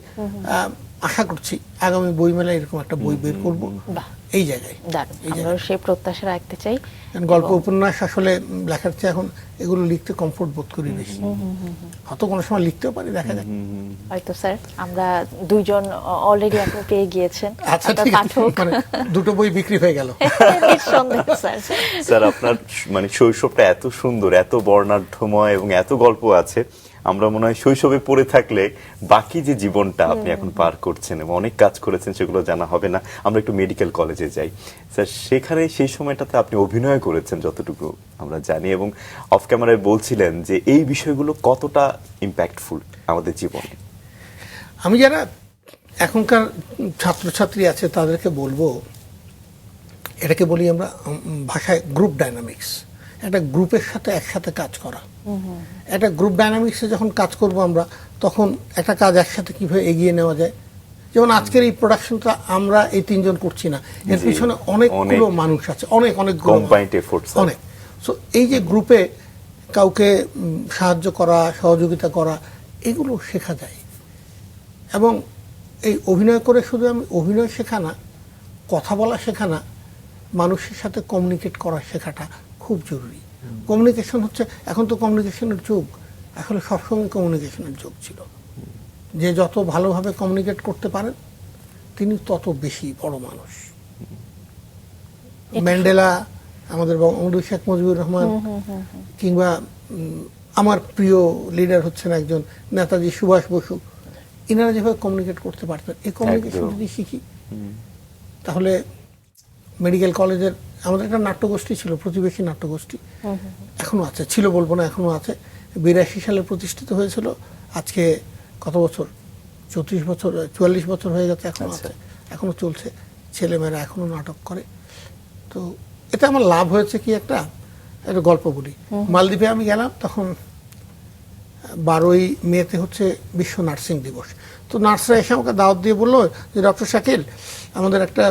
আশা করছি আগামী বইমেলায় এরকম একটা বই বের করবো এই জায়গায়। আমরা সেই প্রত্যাশা রাখতে চাই। গল্প উপন্যাস আসলে লেখার চেয়ে এখন এগুলো লিখতে কমফোর্ট বোধ করি বেশি। হয়তো কোনো সময় লিখতেও পারি, দেখা যাক। হয়তো স্যার আমরা দুইজন অলরেডি আপনি পেয়ে গিয়েছেন। আচ্ছা ঠিক আছে, মানে দুটো বই বিক্রি হয়ে গেল। স্যার আপনার মানে শৈশবটা এত সুন্দর, এত বর্ণাঢ্যময় এবং এত গল্প আছে, আমরা মনে হয় শৈশবে পড়ে থাকলে বাকি যে জীবনটা আপনি এখন পার করছেন এবং অনেক কাজ করেছেন সেগুলো জানা হবে না। আমরা একটু মেডিকেল কলেজে যাই স্যার, সেখানে সেই সময়টাতে আপনি অভিনয় করেছেন যতটুকু আমরা জানি, এবং অফ ক্যামেরায় বলছিলেন যে এই বিষয়গুলো কতটা ইম্প্যাক্টফুল আমাদের জীবনে। আমি যারা এখনকার ছাত্রছাত্রী আছে তাদেরকে বলবো, এটাকে বলি আমরা ভাষায় গ্রুপ ডাইনামিক্স। একটা গ্রুপের সাথে একসাথে কাজ করা। একটা গ্রুপ ডাইনামিক্সে যখন কাজ করব আমরা, তখন একটা কাজ একসাথে কিভাবে এগিয়ে নেওয়া যায়। যেমন আজকের এই প্রোডাকশনটা আমরা এই 3 জন করছি না, এর পিছনে অনেকগুলো মানুষ আছে, অনেকগুলো কম্বাইন্ড এফোর্টস, অনেক। সো এই যে গ্রুপে কাউকে সাহায্য করা, সহযোগিতা করা, এগুলো শেখা যায়। এবং এই অভিনয় করে শুধু আমি অভিনয় শেখা না, কথা বলা শেখা না, মানুষের সাথে কমিউনিকেট করা শেখাটা খুব জরুরি। কমিউনিকেশন হচ্ছে, এখন তো কমিউনিকেশনের যুগ, আসলে সবসময় কমিউনিকেশনের যুগ ছিল। যে যত ভালোভাবে কমিউনিকেট করতে পারেন তিনি তত বেশি বড় মানুষ। ম্যান্ডেলা, আমাদের বঙ্গবন্ধু শেখ মুজিবুর রহমান, কিংবা আমার প্রিয় লিডার হচ্ছেন একজন নেতাজি সুভাষ বসু, ইনারা যেভাবে কমিউনিকেট করতে পারতেন, এই কমিউনিকেশন যদি শিখি তাহলে মেডিকেল কলেজের আমাদের একটা নাট্যগোষ্ঠী ছিল, প্রতিবেশী নাট্যগোষ্ঠী, এখনো আছে, ছিল বলবো না, এখনো আছে। 82 সালে প্রতিষ্ঠিত হয়েছিল, আজকে কত বছর, 34 বছর, 44 বছর হয়ে গেছে, এখনো আছে, এখনো চলছে, ছেলেমেয়েরা এখনো নাটক করে। তো এটা আমার লাভ হয়েছে কি, একটা গল্প বলি। মালদ্বীপে আমি গেলাম, তখন 12ই মেতে হচ্ছে বিশ্ব নার্সিং দিবস। তো নার্সরা এসে আমাকে দাওয়াত দিয়ে বললো যে ডক্টর শাকিল, আমাদের একটা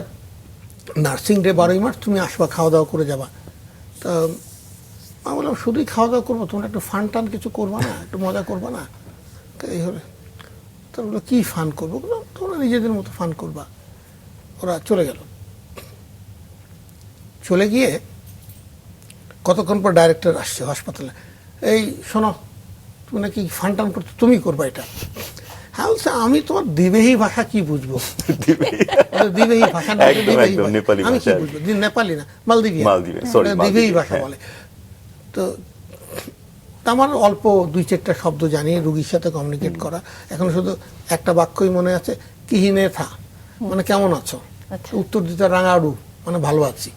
নার্সিং ডে 12ই মার্চ, তুমি আসবা, খাওয়া দাওয়া করে যাবা। তা আমি বললাম শুধুই খাওয়া দাওয়া করবো, তোমরা একটু ফান টান কিছু করবা না, একটু মজা করবা না? এই হলে তো বললো কি ফান করবো? বললাম তোমরা নিজেদের মতো ফান করবা। ওরা চলে গেল। চলে গিয়ে কতক্ষণ পর ডাইরেক্টর আসছে হাসপাতালে, এই শোনো, তুমি নাকি ফান টান করতে, তুমি করবা এটা। হ্যাঁ, বলছে আমি তোমার দিবেহি ভাষা কি বুঝবো? দিবেহি ভাষা না, আমি কি বুঝবো? নেপালি না, মালদ্বীপি, দিবেহি ভাষা বলে। তো আমার অল্প 2-4টা শব্দ জানি, রুগীর সাথে কমিউনিকেট করা। এখন শুধু একটা বাক্যই মনে আছে, কিহিনে থা মানে কেমন আছো, উত্তর দিতে রাঙাড়ু মানে ভালো আছি।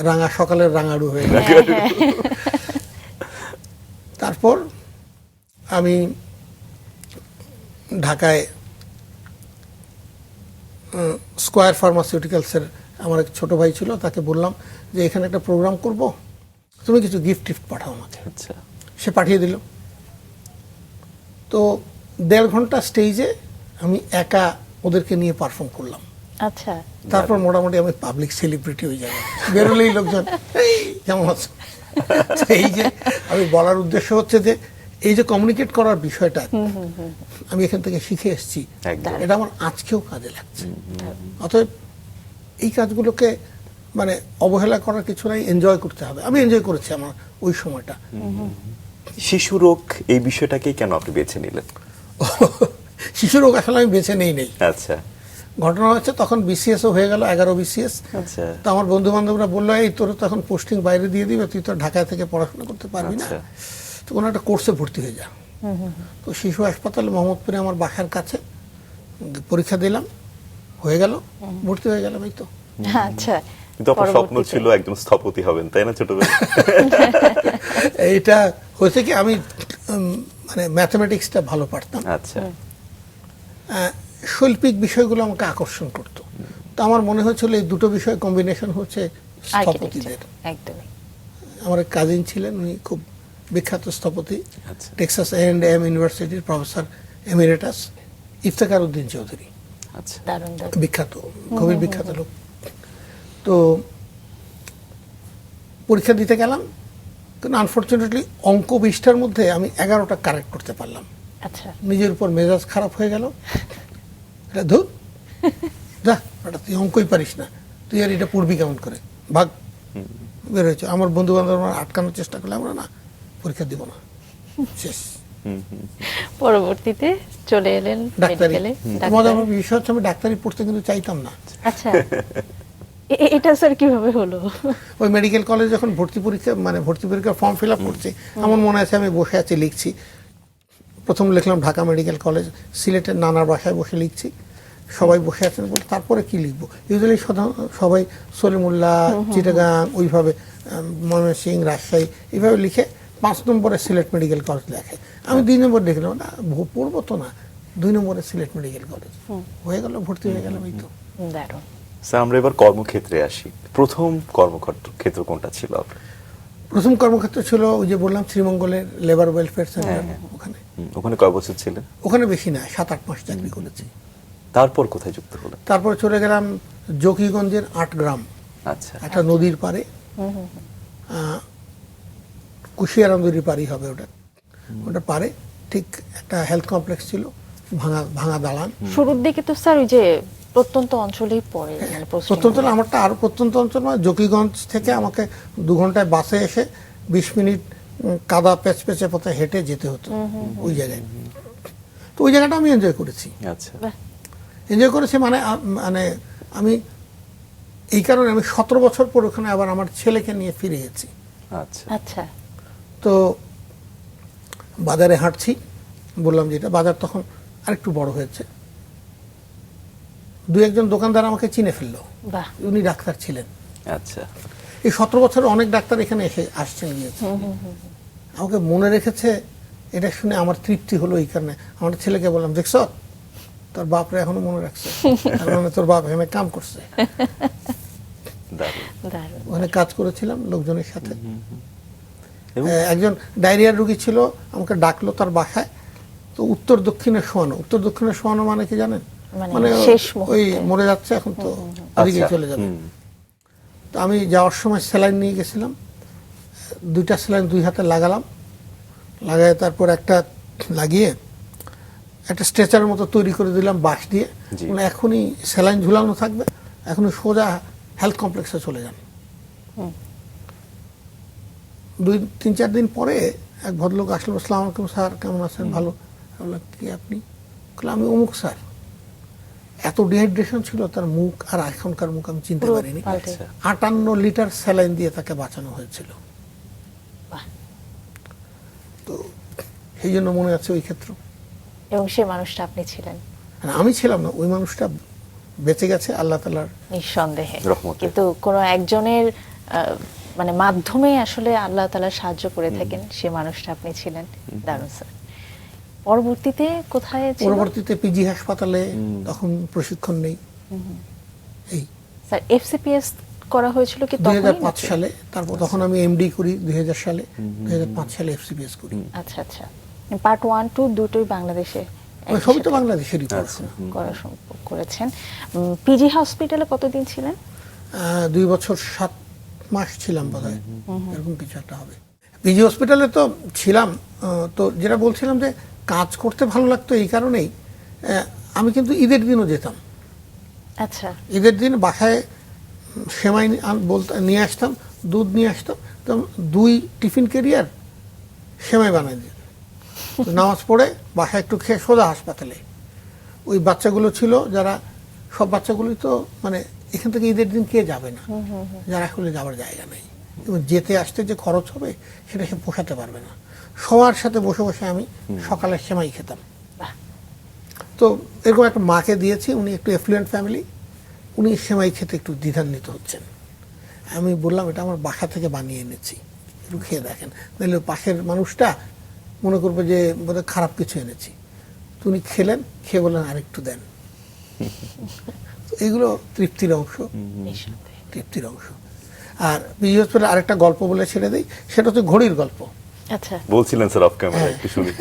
রাঙা, সকালের রাঙাড়ু হয়ে গেল। তারপর আমি ঢাকায় স্কয়ার ফার্মাসিউটিক্যালসের আমার এক ছোট ভাই ছিল, তাকে বললাম যে এখানে একটা প্রোগ্রাম করব, তুমি কিছু গিফট টিফট পাঠাও আমাকে। আচ্ছা, সে পাঠিয়ে দিল। তো 1.5 ঘন্টা স্টেজে আমি একা ওদেরকে নিয়ে পারফর্ম করলাম। আচ্ছা, তারপর মোটামুটি আমি পাবলিক সেলিব্রিটি হয়ে যাবো, বেরোলেই লোকজন এই কেমন আছো। এই যে আমি বলার উদ্দেশ্য হচ্ছে যে এই যে কমিউনিকেট করার বিষয়টা আমি এখান থেকে শিখে এসেছি, এটা আমার আজকেও কাজে লাগছে। অতএব এই কাজগুলোকে মানে অবহেলা করার কিছু নাই, এনজয় করতে হবে। আমি এনজয় করেছি আমার ওই সময়টা। শিশু রোগ এই বিষয়টাকেই কেন আপনি বেছে নিলেন? শিশু রোগ আসলে আমি বেছে নেই। আচ্ছা, ঘটনা হচ্ছে তখন বিসিএসও হয়ে গেল, 11 বিসিএস। আচ্ছা, তো আমার বন্ধু বান্ধবরা বললো এই তোর তো এখন পোস্টিং বাইরে দিয়ে দিবে, তুই তো ঢাকা থেকে পড়াশোনা করতে পারবি না, তো কোনো একটা কোর্সে ভর্তি হয়ে যা। তো শিশু হাসপাতালে মোহাম্মদপুরে আমার বাসার কাছে পরীক্ষা দিলাম, হয়ে গেল, ভর্তি হয়ে গেলাম। এই তো। আচ্ছা, কিন্তু আপনার স্বপ্ন ছিল একজন স্থপতি হবেন, তাই না ছোটবেলায়? এইটা হয়েছে কি, আমি মানে ম্যাথমেটিক্সটা ভালো পারতাম। আচ্ছা, শৈল্পিক বিষয়গুলো আমাকে আকর্ষণ করতো। তো আমার মনে হয়েছিল এই দুটো বিষয় কম্বিনেশন হচ্ছে স্থপতিদের। একদমই। আমার কাজিন ছিলেন, উনি খুব বিখ্যাত স্থপতি, আচ্ছা, টেক্সাস A&M ইউনিভার্সিটির প্রফেসর এমিরেটাস ইফতেখার উদ্দিন চৌধুরী। আচ্ছা, দারুণ দারুণ। বিখ্যাত, খুবই বিখ্যাত লোক। তো পরীক্ষা দিতে গেলাম, কিন্তু আনফর্চুনেটলি অঙ্ক 20টার মধ্যে আমি 11টা কারেক্ট করতে পারলাম। আচ্ছা, নিজের উপর মেজাজ খারাপ হয়ে গেল। এটা ধুর, যা এটা তুই অঙ্কই পারিস না, তুই আর এটা পড়বি কেমন করে, ভাগ, বের হয়েছে। আমার বন্ধু বান্ধব আটকানোর চেষ্টা করলে, আমরা না, পরীক্ষা দিব না, শেষ। পরবর্তীতে চলে এলেন ডাক্তারি। মেডিকেলে। মজার বিষয় হচ্ছে আমি ডাক্তারি পড়তে কিন্তু চাইতাম না। আচ্ছা, এটা স্যার কিভাবে হলো? ওই মেডিকেল কলেজে যখন ভর্তি পরীক্ষার ফর্ম ফিল আপ করছি, আমার মনে আছে আমি বসে আছি, লিখছি। প্রথম লিখলাম ঢাকা মেডিকেল কলেজ, সিলেটের নানার বাসায় বসে লিখছি, সবাই বসে আছেন, বলে তারপরে কি লিখবো। ইউজুয়ালি সবাই সলিমুল্লাহ, চিটাগাং, ওইভাবে ময়মনসিংহ, রাজশাহী, এইভাবে লিখে 5 নম্বরে সিলেট মেডিকেল কলেজ লেখে। আমি 2 নম্বর লিখলাম, না পড়বো তো না, 2 নম্বরে সিলেট মেডিকেল কলেজ হয়ে গেল, ভর্তি হয়ে গেলাম। এই তো। দারুণ। স্যার, আমরা এবার কর্মক্ষেত্রে আসি। প্রথম কর্মক্ষেত্র কোনটা ছিল আপনার? প্রথম কর্মক্ষেত্র ছিল ওই যে বললাম শ্রীমঙ্গলের লেবার ওয়েলফেয়ার সেন্টার, ওখানে। ওখানে কয় বছর ছিলেন? ওখানে বেশি না, 7-8 মাস চাকরি করেছি। তারপর কোথায় যুক্ত হলেন? তারপরে চলে গেলাম জকিগঞ্জের 8 গ্রাম, আচ্ছা একটা নদীর পারে, কুশিয়ারা নদীর পাড়ি হবে ওটা, ওটা পারে ঠিক একটা হেলথ কমপ্লেক্স ছিল, ভাঙা ভাঙা দালান। শুরুর দিকে তো স্যার ওই যে প্রত্যন্ত অঞ্চলেই পড়ে, মানে posting প্রত্যন্ত গুলো। আমারটা আরো প্রত্যন্ত অঞ্চল নয়, জকিগঞ্জ থেকে আমাকে 2 ঘন্টায় বাসে এসে 20 মিনিট কাদা পেঁচে পথে হেঁটে যেতে হতো ওই জায়গায়। তো ওই জায়গাটা আমি এনজয় করেছি, আচ্ছা বাহ, এনজয় করেছি মানে মানে আমি এই কারণে আমি 17 বছর পর ওখানে আবার আমার ছেলেকে নিয়ে ফিরে গেছি। আচ্ছা আচ্ছা তো বাজারে হাঁটছি, বললাম যেটা বাজার তখন আরেকটু বড় হয়েছে, 2-1 দোকানদার আমাকে চিনে ফেললো, বাহ, উনি ডাক্তার ছিলেন। আচ্ছা এই 17 বছর অনেক ডাক্তার এখানে এসে আসছেন গিয়েছে, আমাকে মনে রেখেছে, এটা শুনে আমার তৃপ্তি হলো। এই কারণে আমার ছেলেকে বললাম, দেখছ তোর বাপরে এখনো মনে রাখছে, তার মানে তোর বাপ এখানে কাম করছে। দারুণ। দারুণ। ওখানে কাজ করেছিলাম লোকজনের সাথে। এবং একজন ডায়রিয়ার রোগী ছিল, আমাকে ডাকলো তার বাসায়। তো উত্তর দক্ষিণে শোয়ানো, উত্তর দক্ষিণে শোয়ানো মানে কি জানেন? মানে শেষ ওই মুহূর্তে। মরে যাচ্ছে এখন তো ওদিকে আচ্ছা, চলে যাবে। হুম। তো আমি যাওয়ার সময় স্যালাইন নিয়ে গেছিলাম, 2টা স্যালাইন 2 হাতে লাগালাম, লাগায় তারপর একটা লাগিয়ে একটা স্ট্রেচারের মতো তৈরি করে দিলাম বাঁশ দিয়ে, জি। মানে এখনই স্যালাইন ঝুলানো থাকবে, এখনই সোজা হেলথ কমপ্লেক্সে চলে যান। 2-3-4 দিন পরে এক ভদ্রলোক আসলো, আসসালামু আলাইকুম স্যার, কেমন আছেন? ভালো। আমি বললাম, কি আপনি? বললাম, আমি অমুক স্যার। এত ডিহাইড্রেশন ছিল তার মুখ, আর এখনকার মুখ আমি চিনতে পুরো পারিনি। পাল্টে। 58 লিটার স্যালাইন দিয়ে তাকে বাঁচানো হয়েছিল। বাহ। তো সেই জন্য মনে আছে ওই ক্ষেত্র। এবং সে মানুষটা আপনি ছিলেন মানে আমি ছিলাম না, ওই মানুষটা বেঁচে গেছে আল্লাহ তাআলার নিঃসন্দেহে, রহমতে। কিন্তু কোনো একজনের মানে মাধ্যমে আসলে আল্লাহ তাআলা সাহায্য করে থাকেন, সে মানুষটা আপনি ছিলেন। দারুণ স্যার। পরবর্তীতে কোথায় ছিল? পরবর্তীতে পিজি হাসপাতালে, তখন প্রশিক্ষণ নেই। এই স্যার এফসিপিএস করা হয়েছিল কি তখনই 2005 নাকি? সালে, তারপর তখন আমি এমডি করি 2000 সালে, 2005 সালে এফসিপিএস করি। আচ্ছা আচ্ছা, পার্ট 1, 2 দুটোই বাংলাদেশে মানে সবই তো বাংলাদেশেরই পড়াশোনা। করা করেছেন। পিজি হসপিটালে কতদিন ছিলেন? 2 বছর 7 মাস ছিলাম বোধহয়, এরকম কিছু একটা হবে। পিজি হসপিটালে তো ছিলাম। তো যেটা বলছিলাম যে কাজ করতে ভালো লাগতো এই কারণেই, আমি কিন্তু ঈদের দিনও যেতাম। আচ্ছা, ঈদের দিন বাসায় সেমাই নিয়ে আসতাম, দুধ নিয়ে আসতাম, তো 2 টিফিন ক্যারিয়ার সেমাই বানাই দিত। তো নামাজ পড়ে বাসায় একটু খেয়ে সোজা হাসপাতালে। ওই বাচ্চাগুলো ছিল যারা, সব বাচ্চাগুলোই তো মানে এখান থেকে ঈদের দিন কে যাবে না, যারা আসলে যাওয়ার জায়গা নেই, এবং যেতে আসতে যে খরচ হবে সেটা সে পোষাতে পারবে না। সবার সাথে বসে বসে আমি সকালে সেমাই খেতাম। বাহ। তো এরকম একটা মাকে দিয়েছি, উনি একটু এফ্লুয়েন্ট ফ্যামিলি, উনি সেমাই খেতে একটু দ্বিধান্বিত হচ্ছেন। আমি বললাম, এটা আমার বাসা থেকে বানিয়ে এনেছি, একটু খেয়ে দেখেন, নাহলে পাশের মানুষটা মনে করবে যে বোধহয় খারাপ কিছু এনেছি। তো উনি খেলেন, খেয়ে বললেন আরেকটু দেন। তো এগুলো তৃপ্তির অংশ, নিঃসন্দেহে। তৃপ্তির অংশ। আর পিজি হসপিটালে আরেকটা গল্প বলে ছেড়ে দিই, সেটা হচ্ছে ঘড়ির গল্প। আচ্ছা, বলছিলেন স্যার অফ ক্যামেরা, একটু শুনি।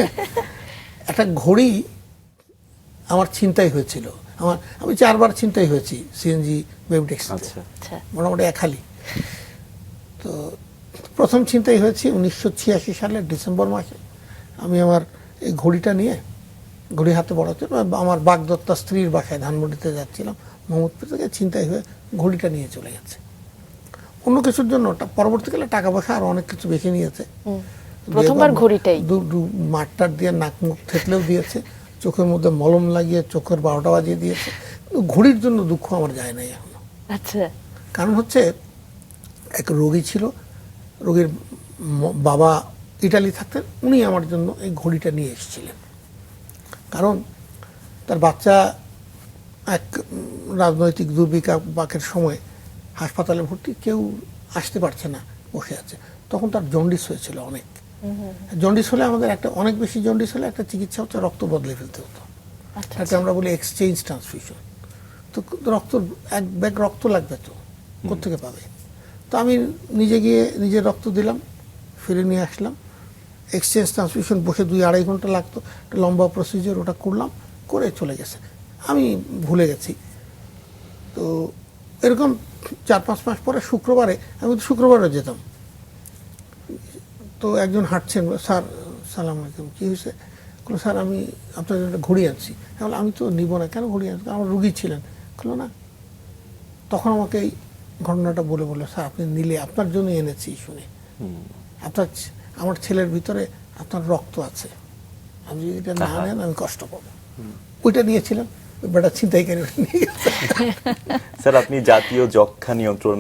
একটা ঘড়ি আমার ছিনতাই হয়েছিল, আমি 4বার ছিনতাই হয়েছি সিএনজি বেবটেক্স, আচ্ছা আচ্ছা, মোটামুটি একহালি। তো প্রথম ছিনতাই হয়েছি 1986 সালের ডিসেম্বর মাসে। আমি আমার এই ঘড়িটা নিয়ে, ঘড়ি হাতে বড় হচ্ছে, আমার বাগদত্তা স্ত্রীর বাসায় ধানমন্ডিতে যাচ্ছিলাম, মোহাম্মদপুর থেকে ছিনতাই হয়ে ঘড়িটা নিয়ে চলে গেছে। অন্য কিছুর জন্য পরবর্তীকালে টাকা পয়সা আর অনেক কিছু বেছে নিয়েছে। প্রথমবার ঘড়িটাই? মাঠটার দিয়ে নাক মুখ থেতলেও দিয়েছে, চোখের মধ্যে মলম লাগিয়ে চোখের 12টা বাজিয়ে দিয়েছে। কিন্তু ঘড়ির জন্য দুঃখ আমার যায় নাই এখনো। আচ্ছা, কারণ হচ্ছে এক রোগী ছিল, রোগীর বাবা ইটালি থাকতেন, উনি আমার জন্য এই ঘড়িটা নিয়ে এসেছিলেন। কারণ তার বাচ্চা এক রাজনৈতিক দুর্বিপাকের সময় হাসপাতালে ভর্তি, কেউ আসতে পারছে না, বসে আছে। তখন তার জন্ডিস হয়েছিল অনেক। জন্ডিস হলে আমাদের অনেক বেশি জন্ডিস হলে একটা চিকিৎসা হচ্ছে রক্ত বদলে ফেলতে হতো, আচ্ছা, তাকে আমরা বলি এক্সচেঞ্জ ট্রান্সফিউশন। তো রক্ত, এক ব্যাগ রক্ত লাগবে, তো কোত্থেকে পাবে? তো আমি নিজে গিয়ে নিজের রক্ত দিলাম, ফিরে নিয়ে আসলাম। এক্সচেঞ্জ ট্রান্সমিশন বসে 2-2.5 ঘন্টা লাগতো, একটা লম্বা প্রসিজার, ওটা করলাম, করে চলে গেছে। আমি ভুলে গেছি। তো এরকম 4-5 মাস পরে শুক্রবারে, আমি তো শুক্রবারে যেতাম, তো একজন হাঁটছেন, স্যার সালাম আলাইকুম, কী হয়েছে? বললো স্যার আমি আপনার জন্য একটা ঘড়ি আনছি। আমি তো নিব না, কেন ঘড়ি আনছি? আমার রুগী ছিলেন। বললো না। তখন আমাকে এই ঘটনাটা বলে বললো, স্যার আপনি নিলে আপনার জন্য এনেছি শুনে, আমার ছেলের ভিতরে আপনার রক্ত আছে, আপনি যদি এটা না নেন আমি কষ্ট পাবো। ওইটা নিয়েছিলাম, বেটা ছিনতাইকারী নিয়ে গেছে। স্যার আপনি জাতীয় যক্ষ্মা নিয়ন্ত্রণ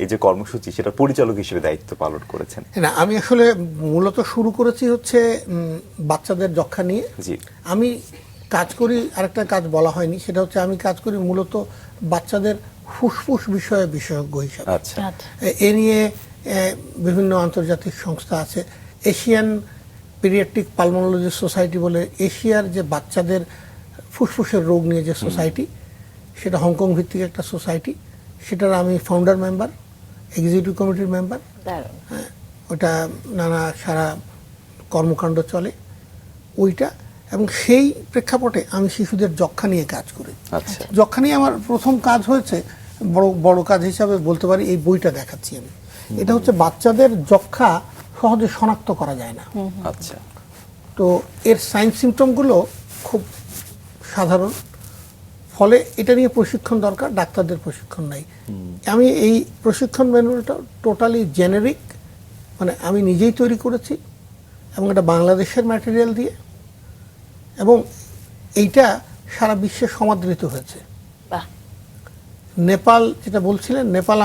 এই যে কর্মসূচি, সেটা পরিচালক হিসেবে দায়িত্ব পালন করেছেন। না, আমি আসলে মূলত শুরু করেছি হচ্ছে বাচ্চাদের যক্ষ্মা নিয়ে। জি। আমি কাজ করি, আরেকটা কাজ বলা হয়নি, সেটা হচ্ছে আমি কাজ করি মূলত বাচ্চাদের ফুসফুস বিষয়ে বিশেষজ্ঞ হিসাবে। আচ্ছা। এ নিয়ে বিভিন্ন আন্তর্জাতিক সংস্থা আছে। এশিয়ান পিডিয়াট্রিক পালমোনোলজি সোসাইটি বলে এশিয়ার যে বাচ্চাদের ফুসফুসের রোগ নিয়ে যে সোসাইটি, সেটা হংকং ভিত্তিক একটা সোসাইটি, সেটার আমি ফাউন্ডার মেম্বার, এক্সিকিউটিভ কমিটির মেম্বার। হ্যাঁ, ওটা নানা সারা কর্মকাণ্ড চলে ওইটা, এবং সেই প্রেক্ষাপটে আমি শিশুদের যক্ষ্মা নিয়ে কাজ করি। আচ্ছা। যক্ষ্মা নিয়ে আমার প্রথম কাজ হয়েছে, বড় কাজ হিসাবে বলতে পারি, এই বইটা দেখাচ্ছি আমি। এটা হচ্ছে বাচ্চাদের যক্ষ্মা সহজে শনাক্ত করা যায় না। আচ্ছা। তো এর সাইন সিমটমগুলো খুব সাধারণ, ফলে এটা নিয়ে প্রশিক্ষণ দরকার, ডাক্তারদের প্রশিক্ষণ নাই। আমি এই প্রশিক্ষণ ম্যানুয়ালটা টোটালি জেনেরিক, মানে আমি নিজেই তৈরি করেছি, এবং এটা বাংলাদেশের ম্যাটেরিয়াল দিয়ে, এবং এইটা সারা বিশ্বে সমাদৃত হয়েছে। বাহ। নেপাল, যেটা বলছিলেন, নেপাল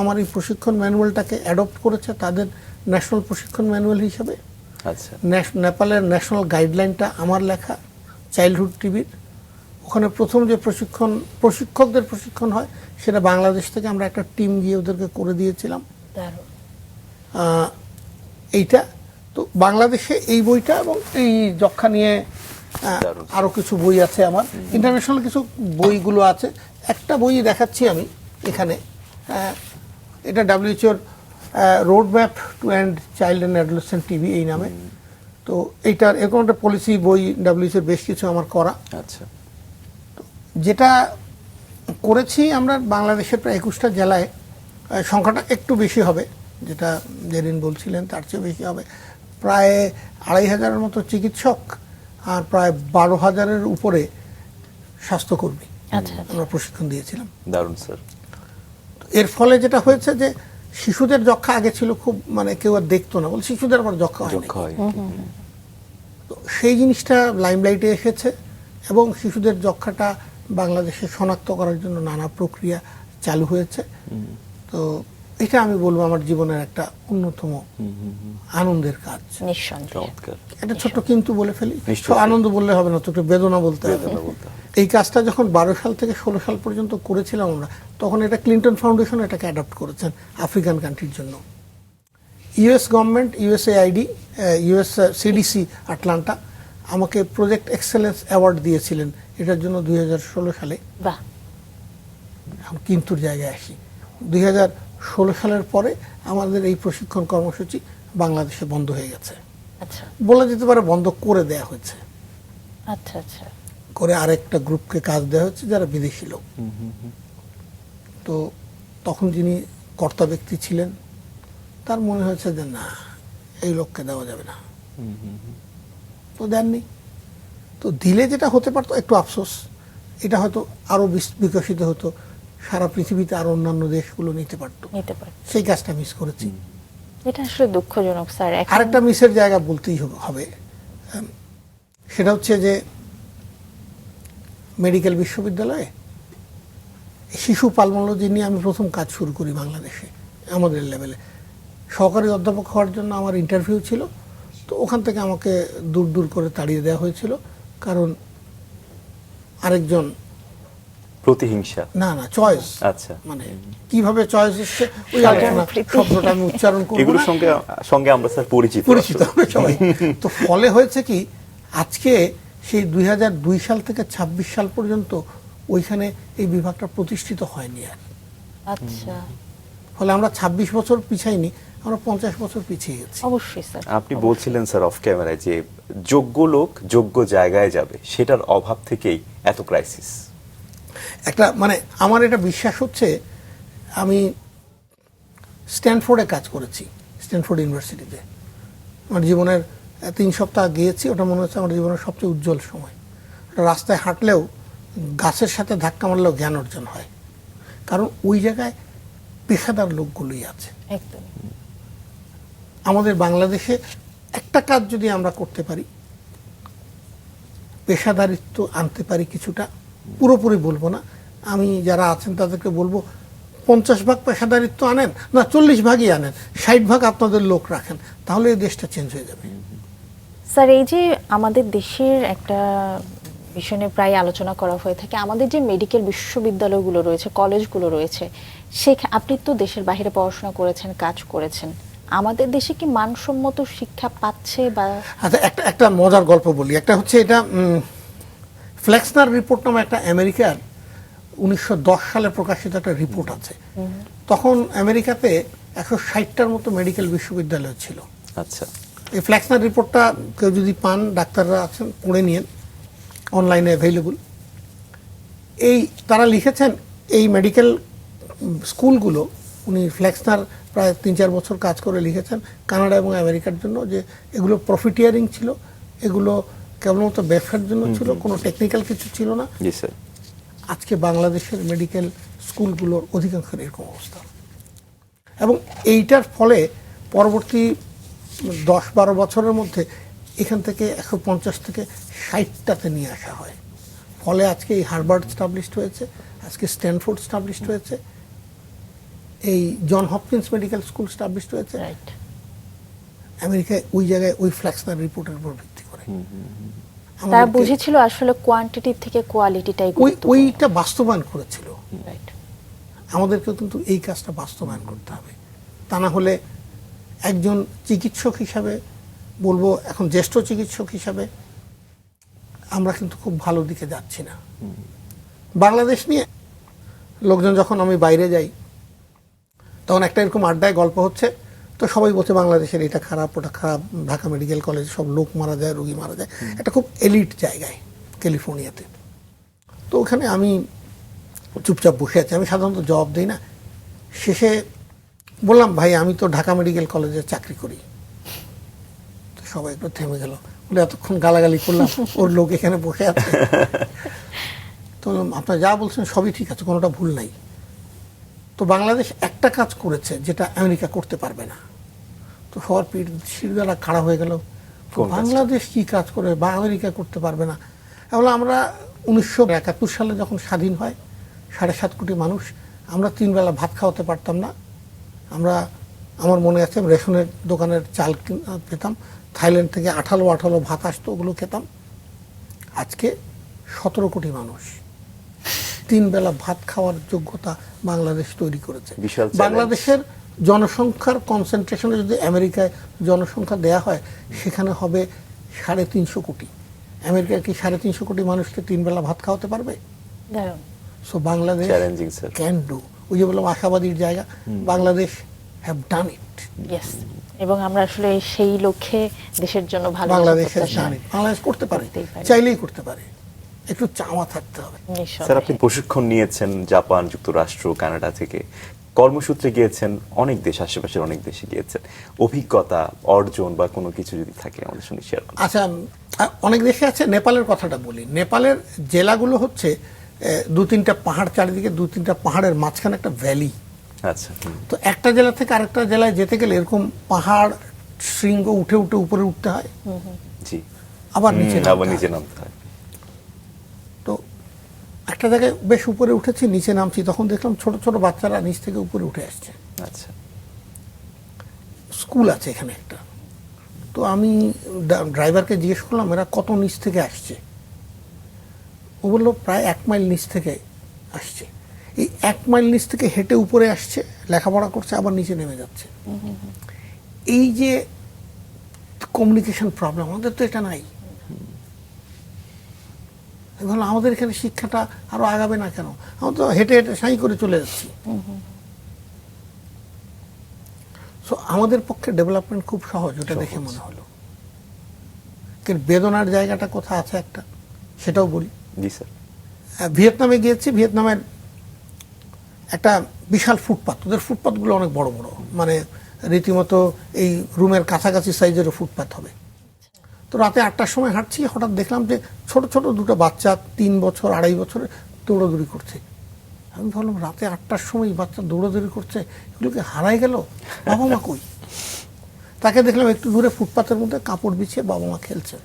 আমার এই প্রশিক্ষণ ম্যানুয়ালটাকে অ্যাডপ্ট করেছে তাদের ন্যাশনাল প্রশিক্ষণ ম্যানুয়াল হিসাবে। আচ্ছা। নেপালের ন্যাশনাল গাইডলাইনটা আমার লেখা, চাইল্ডহুড টিভির। ওখানে প্রথম যে প্রশিক্ষকদের প্রশিক্ষণ হয়, সেটা বাংলাদেশ থেকে আমরা একটা টিম গিয়ে ওদেরকে করে দিয়েছিলাম। দারুণ। এইটা তো বাংলাদেশে এই বইটা, এবং এই যক্ষ্মা নিয়ে আরো কিছু বই আছে আমার, ইন্টারন্যাশনাল কিছু বইগুলো আছে। একটা বই দেখাচ্ছি আমি এখানে, এটা WHO-র road map to end child and adolescent TB এই নামে। তো এইটার এরকম একটা পলিসি বই WHO-র বেশ কিছু আমার করা। আচ্ছা। যেটা করেছি আমরা বাংলাদেশের প্রায় 21টা জেলায়, সংখ্যাটা একটু বেশি হবে, যেটা যেদিন বলছিলেন তার চেয়ে বেশি হবে, প্রায় 2500-এর মতো চিকিৎসক আর প্রায় 12,000-এর উপরে স্বাস্থ্যকর্মী আমরা প্রশিক্ষণ দিয়েছিলাম। দারুণ স্যার। এর ফলে যেটা হয়েছে যে শিশুদের যক্ষ্মা আগে ছিল খুব, মানে কেউ আর দেখতো না, বলে শিশুদের আবার যক্ষ্মা হয়। তো সেই জিনিসটা লাইমলাইটে এসেছে, এবং শিশুদের যক্ষ্মাটা বাংলাদেশে শনাক্ত করার জন্য নানা প্রক্রিয়া চালু হয়েছে। তো এটা আমি বলবো আমার জীবনের একটা অন্যতম আনন্দের কাজ। নিঃসন্দেহে। একটা ছোট্ট কিন্তু বলে ফেলি, আনন্দ বললে হবে না, তো একটু বেদনা বলতে হবে। এই কাজটা যখন 12 সাল থেকে 16 সাল পর্যন্ত করেছিলাম আমরা, তখন এটা ক্লিন্টন ফাউন্ডেশন এটাকে অ্যাডপ্ট করেছেন আফ্রিকান কান্ট্রির জন্য। US government, USAID, US CDC Atlanta আমাকে প্রজেক্ট এক্সেলেন্স অ্যাওয়ার্ড দিয়েছিলেন এটার জন্য 2016 সালে। বাহ। এখন কিন্তুর জায়গায় আসি, 2016 সালের পরে আমাদের এই প্রশিক্ষণ কর্মসূচি বাংলাদেশে বন্ধ হয়ে গেছে। আচ্ছা। বলা যেতে পারে বন্ধ করে দেয়া হয়েছে। আচ্ছা আচ্ছা। করে আরেকটা গ্রুপকে কাজ দেওয়া হচ্ছে যারা বিদেশি লোক। তো তখন যিনি কর্তা ব্যক্তি ছিলেন, তার মনে হয়েছে যে না, এই লোককে দেওয়া যাবে না, তো দেননি। তো দিলে যেটা হতে পারতো, একটু আফসোস, এটা হয়তো আরো বিকশিত হতো, সারা পৃথিবীতে আরো অন্যান্য দেশগুলো নিতে পারতো, সেই কাজটা মিস করেছি। এটা আসলে দুঃখজনক স্যার। আরেকটা মিসের জায়গা বলতেই হবে, সেটা হচ্ছে যে মেডিকেল বিশ্ববিদ্যালয়ে শিশু পালমোলজি নিয়ে আমি প্রথম কাজ শুরু করি বাংলাদেশে আমাদের লেভেলে। সহকারী অধ্যাপক হওয়ার জন্য আমার ইন্টারভিউ ছিল, তো ওখান থেকে আমাকে দূর করে তাড়িয়ে দেওয়া হয়েছিল, কারণ আরেকজন প্রতিহিংসা, না চয়েস। আচ্ছা। মানে কিভাবে চয়েস এসছে ওই আলোচনা, শব্দটা আমি উচ্চারণ করব না, এগুলোর সঙ্গে আমরা স্যার পরিচিত আমরা সবাই। তো ফলে হয়েছে কি, আজকে সেই 2002 সাল থেকে 26 সাল পর্যন্ত ওইখানে এই বিভাগটা প্রতিষ্ঠিত হয়নি আর। আচ্ছা। ফলে আমরা 26 বছর পিছাইনি, আমরা 50 বছর পিছিয়ে গেছি। অবশ্যই স্যার। আপনি বলছিলেন স্যার অফ ক্যামেরায় যে যোগ্য লোক যোগ্য জায়গায় যাবে, সেটার অভাব থেকেই এত ক্রাইসিস। একটা মানে আমার এটা বিশ্বাস হচ্ছে, আমি স্ট্যানফোর্ডে কাজ করেছি, স্ট্যানফোর্ড ইউনিভার্সিটিতে আমার জীবনের 3 সপ্তাহ গিয়েছি, ওটা মনে হচ্ছে আমার জীবনের সবচেয়ে উজ্জ্বল সময়। রাস্তায় হাঁটলেও গাছের সাথে ধাক্কা মারলেও জ্ঞান অর্জন হয়, কারণ ওই জায়গায় পেশাদার লোকগুলোই আছে। একদম। আমাদের বাংলাদেশে একটা কাজ যদি আমরা করতে পারি, পেশাদারিত্ব আনতে পারি কিছুটা, পুরোপুরি বলবো না, আমি যারা আছেন তাদেরকে বলবো 50 ভাগ পেশাদারিত্ব আনেন, না 40 ভাগই আনেন, 60 ভাগ আপনাদের লোক রাখেন, তাহলে এই দেশটা চেঞ্জ হয়ে যাবে। স্যার, এই যে আমাদের দেশের একটা বিষয় নিয়ে প্রায় আলোচনা করা হয়ে থাকে, আমাদের যে মেডিকেল বিশ্ববিদ্যালয়গুলো রয়েছে, কলেজগুলো রয়েছে, আপনি তো দেশের বাইরে পড়াশোনা করেছেন, কাজ করেছেন, আমাদের দেশে কি মানসম্মত শিক্ষা পাচ্ছে বা? আচ্ছা, একটা মজার গল্প বলি। একটা হচ্ছে এটা ফ্লেক্সনার রিপোর্ট নামে একটা আমেরিকার 1910 সালে প্রকাশিত একটা রিপোর্ট আছে। তখন আমেরিকাতে 160টার মতো মেডিকেল বিশ্ববিদ্যালয় ছিল। আচ্ছা, এই ফ্লেক্সনার রিপোর্টটা কেউ যদি পান, ডাক্তাররা আছেন, পড়ে নিন, অনলাইনে অ্যাভেলেবল। এই তারা লিখেছেন এই মেডিকেল স্কুলগুলো, উনি ফ্লেক্সনার প্রায় 3-4 বছর কাজ করে লিখেছেন কানাডা এবং আমেরিকার জন্য, যে এগুলো প্রফিটিয়ারিং ছিল, এগুলো কেবলমাত্র ব্যবসার জন্য ছিল, কোনো টেকনিক্যাল কিছু ছিল না। জি স্যার। আজকে বাংলাদেশের মেডিকেল স্কুলগুলোর অধিকাংশের এরকম অবস্থা, এবং এইটার ফলে পরবর্তী 10-12 বছরের মধ্যে এখান থেকে 150 থেকে 60টাতে নিয়ে আসা হয়। ফলে আজকে এই হার্ভার্ড স্টাবলিশড হয়েছে, আজকে স্ট্যানফোর্ড স্টাবলিশড হয়েছে, এই John Hopkins medical school established হয়েছে। রাইট। আমেরিকায় ওই জায়গায় ওই ফ্লেক্সনার রিপোর্টের উপর ভিত্তি করে তারা বুঝেছিল আসলে কোয়ান্টিটি থেকে কোয়ালিটিটাই গুরুত্বপূর্ণ। ওইটা বাস্তবায়ন করেছিল। রাইট। আমাদেরকেও কিন্তু এই কাজটা বাস্তবায়ন করতে হবে, তা না হলে একজন চিকিৎসক হিসাবে বলবো, এখন জ্যেষ্ঠ চিকিৎসক হিসাবে আমরা কিন্তু খুব ভালো দিকে যাচ্ছি না। বাংলাদেশ নিয়ে লোকজন, যখন আমি বাইরে যাই তখন একটা এরকম আড্ডায় গল্প হচ্ছে, তো সবাই বলছে বাংলাদেশের এটা খারাপ, ওটা খারাপ, ঢাকা মেডিকেল কলেজে সব লোক মারা যায়, রোগী মারা যায়, একটা খুব এলিট জায়গায় ক্যালিফোর্নিয়াতে। তো ওখানে আমি চুপচাপ বসে আছি, আমি সাধারণত জবাব দিই না। শেষে বললাম, ভাই আমি তো ঢাকা মেডিকেল কলেজে চাকরি করি। তো সবাই একটু থেমে গেল, বলে এতক্ষণ গালাগালি করলাম, ওর লোক এখানে বসে আছে। তো আপনার যা বলছেন সবই ঠিক আছে, কোনোটা ভুল নাই। তো বাংলাদেশ একটা কাজ করেছে যেটা আমেরিকা করতে পারবে না। তো সবার পিঠ শিরদাঁড়া খাড়া হয়ে গেল, বাংলাদেশ কি কাজ করে বা আমেরিকা করতে পারবে না। তাহলে আমরা 1971 সালে যখন স্বাধীন হয়, 7.5 কোটি মানুষ, আমরা 3 বেলা ভাত খাওয়াতে পারতাম না। আমার মনে আছে রেশনের দোকানের চাল পেতাম, থাইল্যান্ড থেকে আঠালো ভাত আসতো, ওগুলো খেতাম। আজকে 17 কোটি মানুষ 3 বেলা ভাত খাওয়ার যোগ্যতা বাংলাদেশ তৈরি করেছে। বাংলাদেশের জনসংখ্যার কনসেন্ট্রেশনে যদি আমেরিকায় জনসংখ্যা দেয়া হয়, সেখানে হবে 350 কোটি। আমেরিকার কি 350 কোটি মানুষকে 3 বেলা ভাত খাওয়াতে পারবে? So Bangladesh can do. ওই যে বললাম আশাবাদীর জায়গা, Bangladesh have done it. Yes, এবং আমরা আসলে সেই লক্ষ্যে দেশের জন্য ভালো বাংলাদেশ করতে পারে, চাইলেই করতে পারে, একটু চাওয়া থাকতে হবে। স্যার, আপনি প্রশিক্ষণ নিয়েছেন জাপান, যুক্তরাষ্ট্র, কানাডা থেকে, কর্মসূত্রে গিয়েছেন অনেক দেশ, আশেপাশের অনেক দেশে গিয়েছেন, অভিজ্ঞতা অর্জন বা কোনো কিছু যদি থাকে আমাদের সঙ্গে শেয়ার করুন। আচ্ছা, অনেক দেশে আছে। নেপালের কথাটা বলি। নেপালের জেলাগুলো হচ্ছে 2-3টা পাহাড়, চারিদিকে 2-3টা পাহাড়ের মাঝখানে একটা ভ্যালি। আচ্ছা। তো একটা জেলা থেকে আরেকটা জেলায় যেতে গেলে এরকম পাহাড় শৃঙ্গ উঠে উপরে উঠতে হয়, জি, আবার নিচে নামতে হয়। তো একটা জায়গায় বেশ উপরে উঠেছি, নিচে নামছি, তখন দেখলাম ছোট ছোট বাচ্চারা নিচ থেকে উপরে উঠে আসছে। আচ্ছা। স্কুল আছে এখানে একটা। তো আমি ড্রাইভারকে জিজ্ঞেস করলাম, এরা কত নিচ থেকে আসছে? ও বললো প্রায় 1 মাইল নিচ থেকে আসছে। এই 1 মাইল নিচ থেকে হেঁটে উপরে আসছে, লেখাপড়া করছে, আবার নিচে নেমে যাচ্ছে। এই যে কমিউনিকেশন প্রবলেম, আমাদের তো এটা নাই। আমাদের এখানে শিক্ষাটা আরো আগাবে না কেন? আমরা তো হেঁটে হেঁটে সাই করে চলে যাচ্ছি। সো আমাদের পক্ষে ডেভেলপমেন্ট খুব সহজ, ওটা দেখে মনে হলো। কিন্তু বেদনার জায়গাটা কোথায় আছে একটা, সেটাও বলি। জি স্যার। ভিয়েতনামে গিয়েছি, ভিয়েতনামের একটা বিশাল ফুটপাত, ওদের ফুটপাতগুলো অনেক বড় বড়, মানে রীতিমতো এই রুমের কাছাকাছি সাইজেরও ফুটপাত হবে। তো রাতে 8টার সময় হাঁটছি, হঠাৎ দেখলাম যে ছোট ছোট দুটো বাচ্চা 3 বছর 2.5 বছরের দৌড়াদৌড়ি করছে। আমি ভাবলাম রাতে 8টার সময় বাচ্চা দৌড়াদৌড়ি করছে, এগুলোকে হারাই গেল, বাবা মা কই? তাকে দেখলাম একটু দূরে ফুটপাতের মধ্যে কাপড় বিছিয়ে বাবা মা খেলছেন,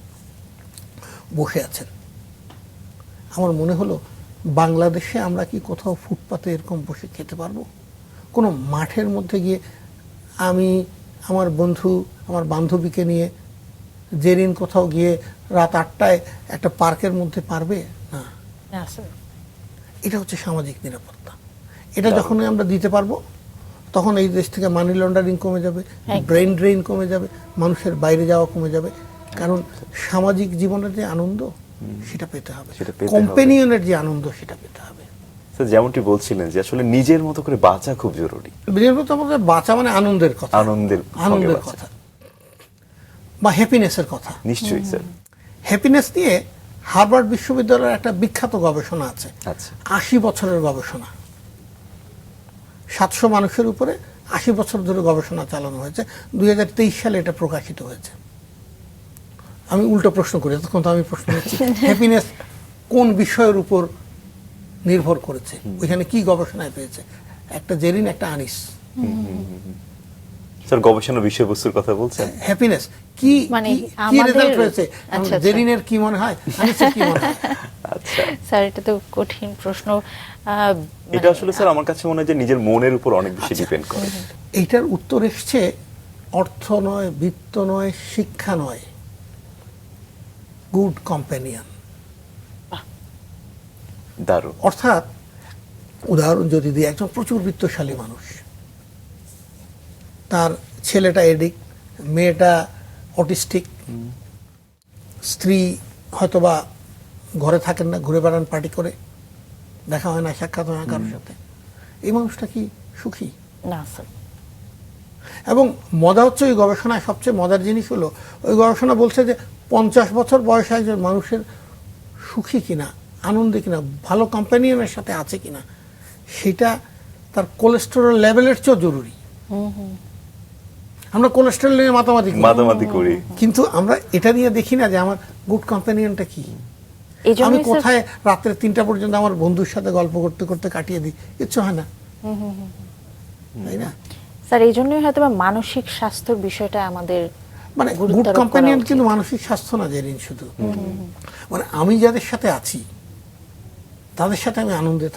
বসে আছেন। আমার মনে হলো বাংলাদেশে আমরা কি কোথাও ফুটপাতে এরকম বসে খেতে পারবো? কোনো মাঠের মধ্যে গিয়ে আমি আমার বন্ধু আমার বান্ধবীকে নিয়ে জেরিন কোথাও গিয়ে রাত 8টায় একটা পার্কের মধ্যে পারবে না। না স্যার। এটা হচ্ছে সামাজিক নিরাপত্তা। এটা যখনই আমরা দিতে পারবো তখন এই দেশ থেকে মানি লন্ডারিং কমে যাবে, ব্রেন ড্রেইন কমে যাবে, মানুষের বাইরে যাওয়া কমে যাবে। কারণ সামাজিক জীবনের যে আনন্দ সেটা পেতে হবে, কম্পেনিয়নের যে আনন্দ সেটা পেতে হবে। স্যার যেমনটি বলছিলেন যে আসলে নিজের মতো করে বাঁচা খুব জরুরি। নিজের মতো আমাদের বাঁচা মানে আনন্দের কথা, আনন্দের কথা বা হ্যাপিনেসের কথা। নিশ্চয়ই স্যার। হ্যাপিনেস নিয়ে হার্ভার্ড বিশ্ববিদ্যালয়ের একটা বিখ্যাত গবেষণা আছে, 80 বছরের গবেষণা। 700 মানুষের উপরে 80 বছর ধরে গবেষণা চালানো হয়েছে। 2023 সালে এটা প্রকাশিত হয়েছে। আমি উল্টো প্রশ্ন করি, তখন তো আমি প্রশ্ন করছি হ্যাপিনেস কোন বিষয়ের উপর নির্ভর করেছে, ওইখানে কি গবেষণায় পেয়েছে? একটা জেরিন, একটা আনিস। স্যার গবেষণা বিষয়বস্তুর কথা বলছেন? হ্যাপিনেস কি মানে কি রেজাল্ট হয়েছে, আচ্ছা, জেরিনের কি মনে হয়, আনিসের কি মনে হয়? আচ্ছা স্যার এটা তো কঠিন প্রশ্ন। এটা আসলে স্যার আমার কাছে মনে হয় যে নিজের মনের উপর অনেক বেশি ডিপেন্ড করে। এইটার উত্তর এসছে অর্থ নয়, বিত্ত নয়, শিক্ষা নয়, গুড কম্প্যানিয়ন। দারুণ। অর্থাৎ উদাহরণ যদি দিই, একজন প্রচুর বিত্তশালী মানুষ, তার ছেলেটা এডিক, মেয়েটা অটিস্টিক, স্ত্রী হয়তোবা ঘরে থাকেন না, ঘুরে বেড়ান পার্টি করে, দেখা হয় না, সাক্ষাৎ হয় না কারোর সাথে। এই মানুষটা কি সুখী? না স্যার। এবং মজা হচ্ছে ওই গবেষণায় সবচেয়ে মজার জিনিস হলো, ওই গবেষণা বলছে যে 50 বছর বয়সে একজন মানুষের সুখী কিনা, আনন্দে কিনা, ভালো কম্প্যানিয়নের সাথে আছে কিনা, সেটা তার কোলেস্টেরল লেভেলের চেয়েও জরুরি। আমরা কোলেস্টেরল নিয়ে মাতামাতি করি, কিন্তু আমরা এটা নিয়ে দেখি না যে আমার গুড কম্প্যানিয়নটা কি। আমি কোথায় রাত্রে 3টা পর্যন্ত আমার বন্ধুর সাথে গল্প করতে করতে কাটিয়ে দিই, কিচ্ছু হয় না, তাই না? স্যার এই জন্যই হয়তো মানসিক স্বাস্থ্যের বিষয়টা আমাদের মানে গুড কম্প্যানিয়ন কিন্তু মানসিক স্বাস্থ্য না জেরিন, শুধু মানে আমি যাদের সাথে আছি তাদের সাথে আমি আনন্দে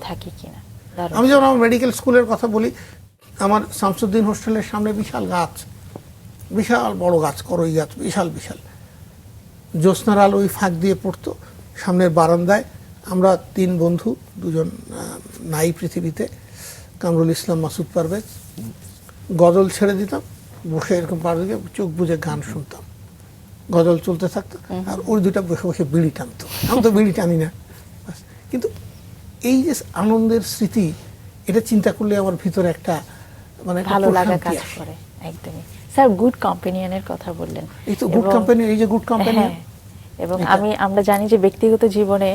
থাকি কিনা। আমি যখন আমার মেডিকেল স্কুলের কথা বলি, আমার শামসুদ্দিন হোস্টেলের সামনে বিশাল গাছ, বিশাল বড় গাছ, করই গাছ, বিশাল বিশাল। জ্যোৎস্নার আলো ওই ফাঁক দিয়ে পড়তো। সামনের বারান্দায় আমরা 3 বন্ধু, 2জন নাই পৃথিবীতে, কামরুল ইসলাম, মাসুদ পারভেজ, গজল ছেড়ে দিতাম, বসে এরকম পারদিকে চোখ বুজে গান শুনতাম, গজল চলতে থাকতো, আর ওই 2টা বসে বসে বিড়ি টানতো। আমি তো বিড়ি টানি না, কিন্তু এই যে আনন্দের স্মৃতি, এটা চিন্তা করলে আমার ভিতরে একটা মানে ভালো লাগা কাজ করে। একদমই স্যার, গুড কম্প্যানিয়নের কথা বললেন। এই তো গুড কম্প্যানি, এই যে গুড কম্প্যানিয়ন। এবং আমরা জানি যে ব্যক্তিগত জীবনে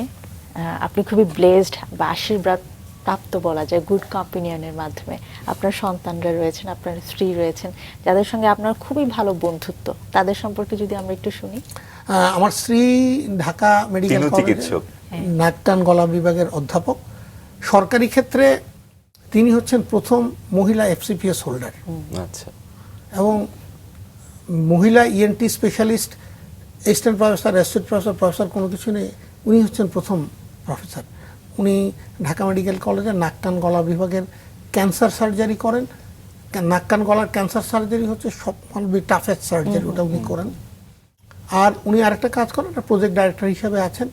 আপনি খুবই ব্লেসড বা আশীর্বাদ প্রাপ্ত বলা যায় গুড কম্প্যানিয়নের মাধ্যমে। আপনার সন্তানরা রয়েছেন, আপনার স্ত্রী রয়েছেন, যাদের সঙ্গে আপনার খুবই ভালো বন্ধুত্ব, তাদের সম্পর্কে যদি আমরা একটু শুনি। আমার স্ত্রী ঢাকা মেডিকেল কলেজে নাক কান গলা বিভাগের অধ্যাপক। সরকারি ক্ষেত্রে তিনি হচ্ছেন প্রথম মহিলা FCPS হোল্ডার। আচ্ছা। এবং মহিলা ENT specialist, assistant professor, associate professor, professor কোনো কিছু নেই, উনি হচ্ছেন প্রথম প্রফেসর। উনি ঢাকা মেডিকেল কলেজে নাক কান গলা বিভাগের ক্যান্সার সার্জারি করেন। নাক কান গলার ক্যান্সার সার্জারি হচ্ছে সব টাফেস্ট সার্জারি, ওটা উনি করেন। আর উনি আরেকটা কাজ করেন, একটা প্রজেক্ট ডাইরেক্টর হিসেবে আছেন।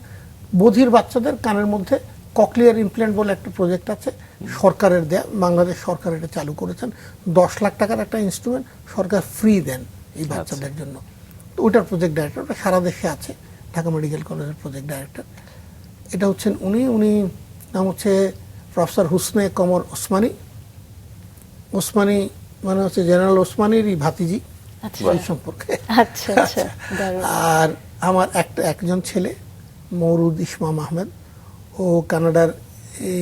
বধির বাচ্চাদের কানের মধ্যে ককলিয়ার ইমপ্ল্যান্ট বলে একটা প্রজেক্ট আছে, সরকারের দেয়া, বাংলাদেশ সরকার এটা চালু করেছেন। 10 লাখ টাকার একটা ইনস্ট্রুমেন্ট সরকার ফ্রি দেন এই বাচ্চাদের জন্য। তো ওইটার প্রজেক্ট ডাইরেক্টর, ওটা সারা দেশে আছে, ঢাকা মেডিকেল কলেজের প্রজেক্ট ডাইরেক্টর। এটা হচ্ছেন উনি নাম হচ্ছে প্রফেসর হুসনে কমর ওসমানী। ওসমানী মানে হচ্ছে জেনারেল ওসমানীরই ভাতিজি, আচ্ছা এই সম্পর্কে। আচ্ছা আচ্ছা দারুণ। আর আমার একজন ছেলে মৌরুদ ইসমাম আহমেদ, ও কানাডার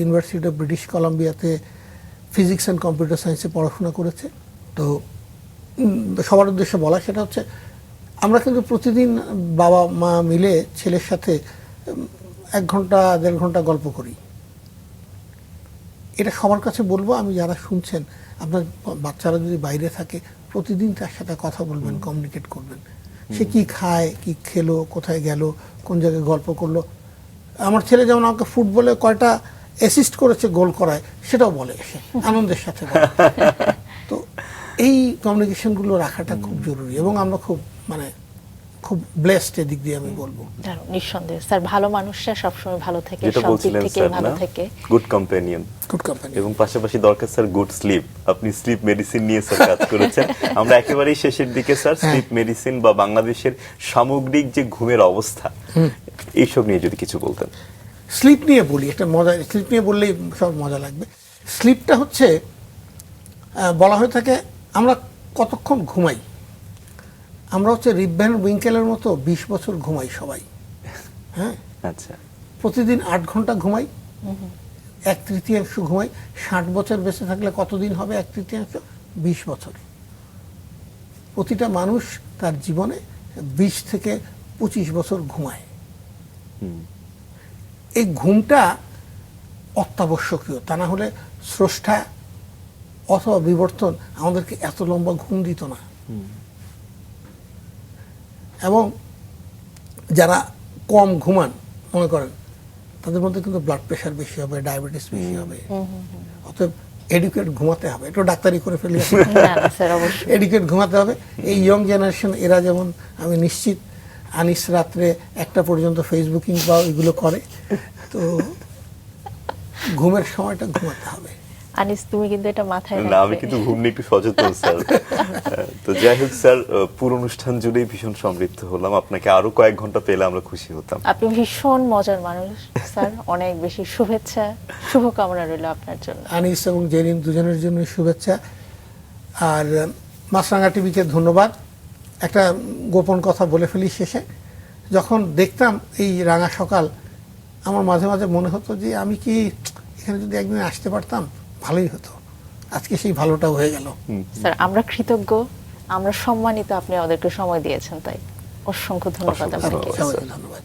ইউনিভার্সিটি অফ ব্রিটিশ কলাম্বিয়াতে ফিজিক্স অ্যান্ড কম্পিউটার সায়েন্সে পড়াশোনা করেছে। তো সবার উদ্দেশ্যে বলা সেটা হচ্ছে আমরা কিন্তু প্রতিদিন বাবা মা মিলে ছেলের সাথে 1 ঘন্টা 1.5 ঘন্টা গল্প করি। এটা সবার কাছে বলবো, আমি যারা শুনছেন, আপনার বাচ্চারা যদি বাইরে থাকে প্রতিদিন তার সাথে কথা বলবেন, কমিউনিকেট করবেন। সে কি খায়, কি খেলো, কোথায় গেল, কোন জায়গায় গল্প করলো। আমার ছেলে যেমন আমাকে ফুটবলে কয়টা অ্যাসিস্ট করেছে গোল করায় সেটাও বলে, এসে আনন্দের সাথে বলে। তো এই কমিউনিকেশনগুলো রাখাটা খুব জরুরি, এবং আমরা খুব ব্লেসড এদিক দিয়ে আমি বলবো। দারুণ, নিঃসন্দেহে স্যার। ভালো মানুষরা সবসময় ভালো থাকে, যেটা সব দিক বলছিলেন থেকে স্যার, ভালো না থাকে। Good companion, good company. এবং পাশাপাশি দরকার স্যার গুড স্লিপ। আপনি স্লিপ মেডিসিন নিয়ে স্যার কাজ করেছেন। আমরা একেবারেই শেষের দিকে স্যার স্লিপ মেডিসিন বা বাংলাদেশের সামগ্রিক যে ঘুমের অবস্থা, এইসব নিয়ে যদি কিছু বলতেন। স্লিপ নিয়ে বলি, একটা মজা, স্লিপ নিয়ে বললেই সব মজা লাগবে। স্লিপটা হচ্ছে বলা হয়ে থাকে আমরা কতক্ষণ ঘুমাই। আমরা হচ্ছে রিপ ভ্যান উইঙ্কেলের মতো 20 বছর ঘুমাই সবাই। হ্যাঁ, আচ্ছা, প্রতিদিন 8 ঘন্টা ঘুমাই, 1/3 ঘুমাই। 60 বছর বেঁচে থাকলে কতদিন হবে? 1/3, 20 বছর। প্রতিটা মানুষ তার জীবনে 20 থেকে 25 বছর ঘুমায়। এই ঘুমটা অত্যাবশ্যকীয়, তা না হলে স্রষ্টা অথবা বিবর্তন আমাদেরকে এত লম্বা ঘুম দিত না। এবং যারা কম ঘুমান মনে করেন তাদের মধ্যে কিন্তু ব্লাড প্রেশার বেশি হবে, ডায়াবেটিস বেশি হবে। অতএব এডুকেট ঘুমাতে হবে। একটু ডাক্তারি করে ফেলি, না না স্যার, অবশ্যই। এডুকেট ঘুমাতে হবে। এই ইয়ং জেনারেশন এরা যেমন, আমি নিশ্চিত আনিস রাত্রে 1টা পর্যন্ত ফেসবুকিং বা এগুলো করে, তো ঘুমের সময়টা ঘুমাতে হবে। আনিস, তুমি কিন্তু এটা মাথায় না আমি রাখবে। কিন্তু ঘুম নিয়ে একটু সচেতন স্যার। তো যাই হোক স্যার, পুরো অনুষ্ঠান জুড়েই ভীষণ সমৃদ্ধ হলাম। আপনাকে আরো কয়েক ঘন্টা পেলে আমরা খুশি হতাম। আপনি ভীষণ মজার মানুষ স্যার। অনেক বেশি শুভেচ্ছা, শুভকামনা রইল আপনার জন্য। আনিস এবং জেরিন দুজনের জন্য শুভেচ্ছা। আর মাছরাঙা টিভিকে ধন্যবাদ। একটা গোপন কথা বলে ফেলি শেষে। যখন দেখতাম এই রাঙা সকাল, আমার মাঝে মাঝে মনে হতো যে আমি কি এখানে যদি একদিন আসতে পারতাম ভালোই হতো। আজকে সেই ভালোটাও হয়ে গেল। স্যার, আমরা কৃতজ্ঞ, আমরা সম্মানিত আপনি আমাদেরকে সময় দিয়েছেন, তাই অসংখ্য ধন্যবাদ অসংখ্য আপনাকে। ধন্যবাদ। সবাইকে ধন্যবাদ।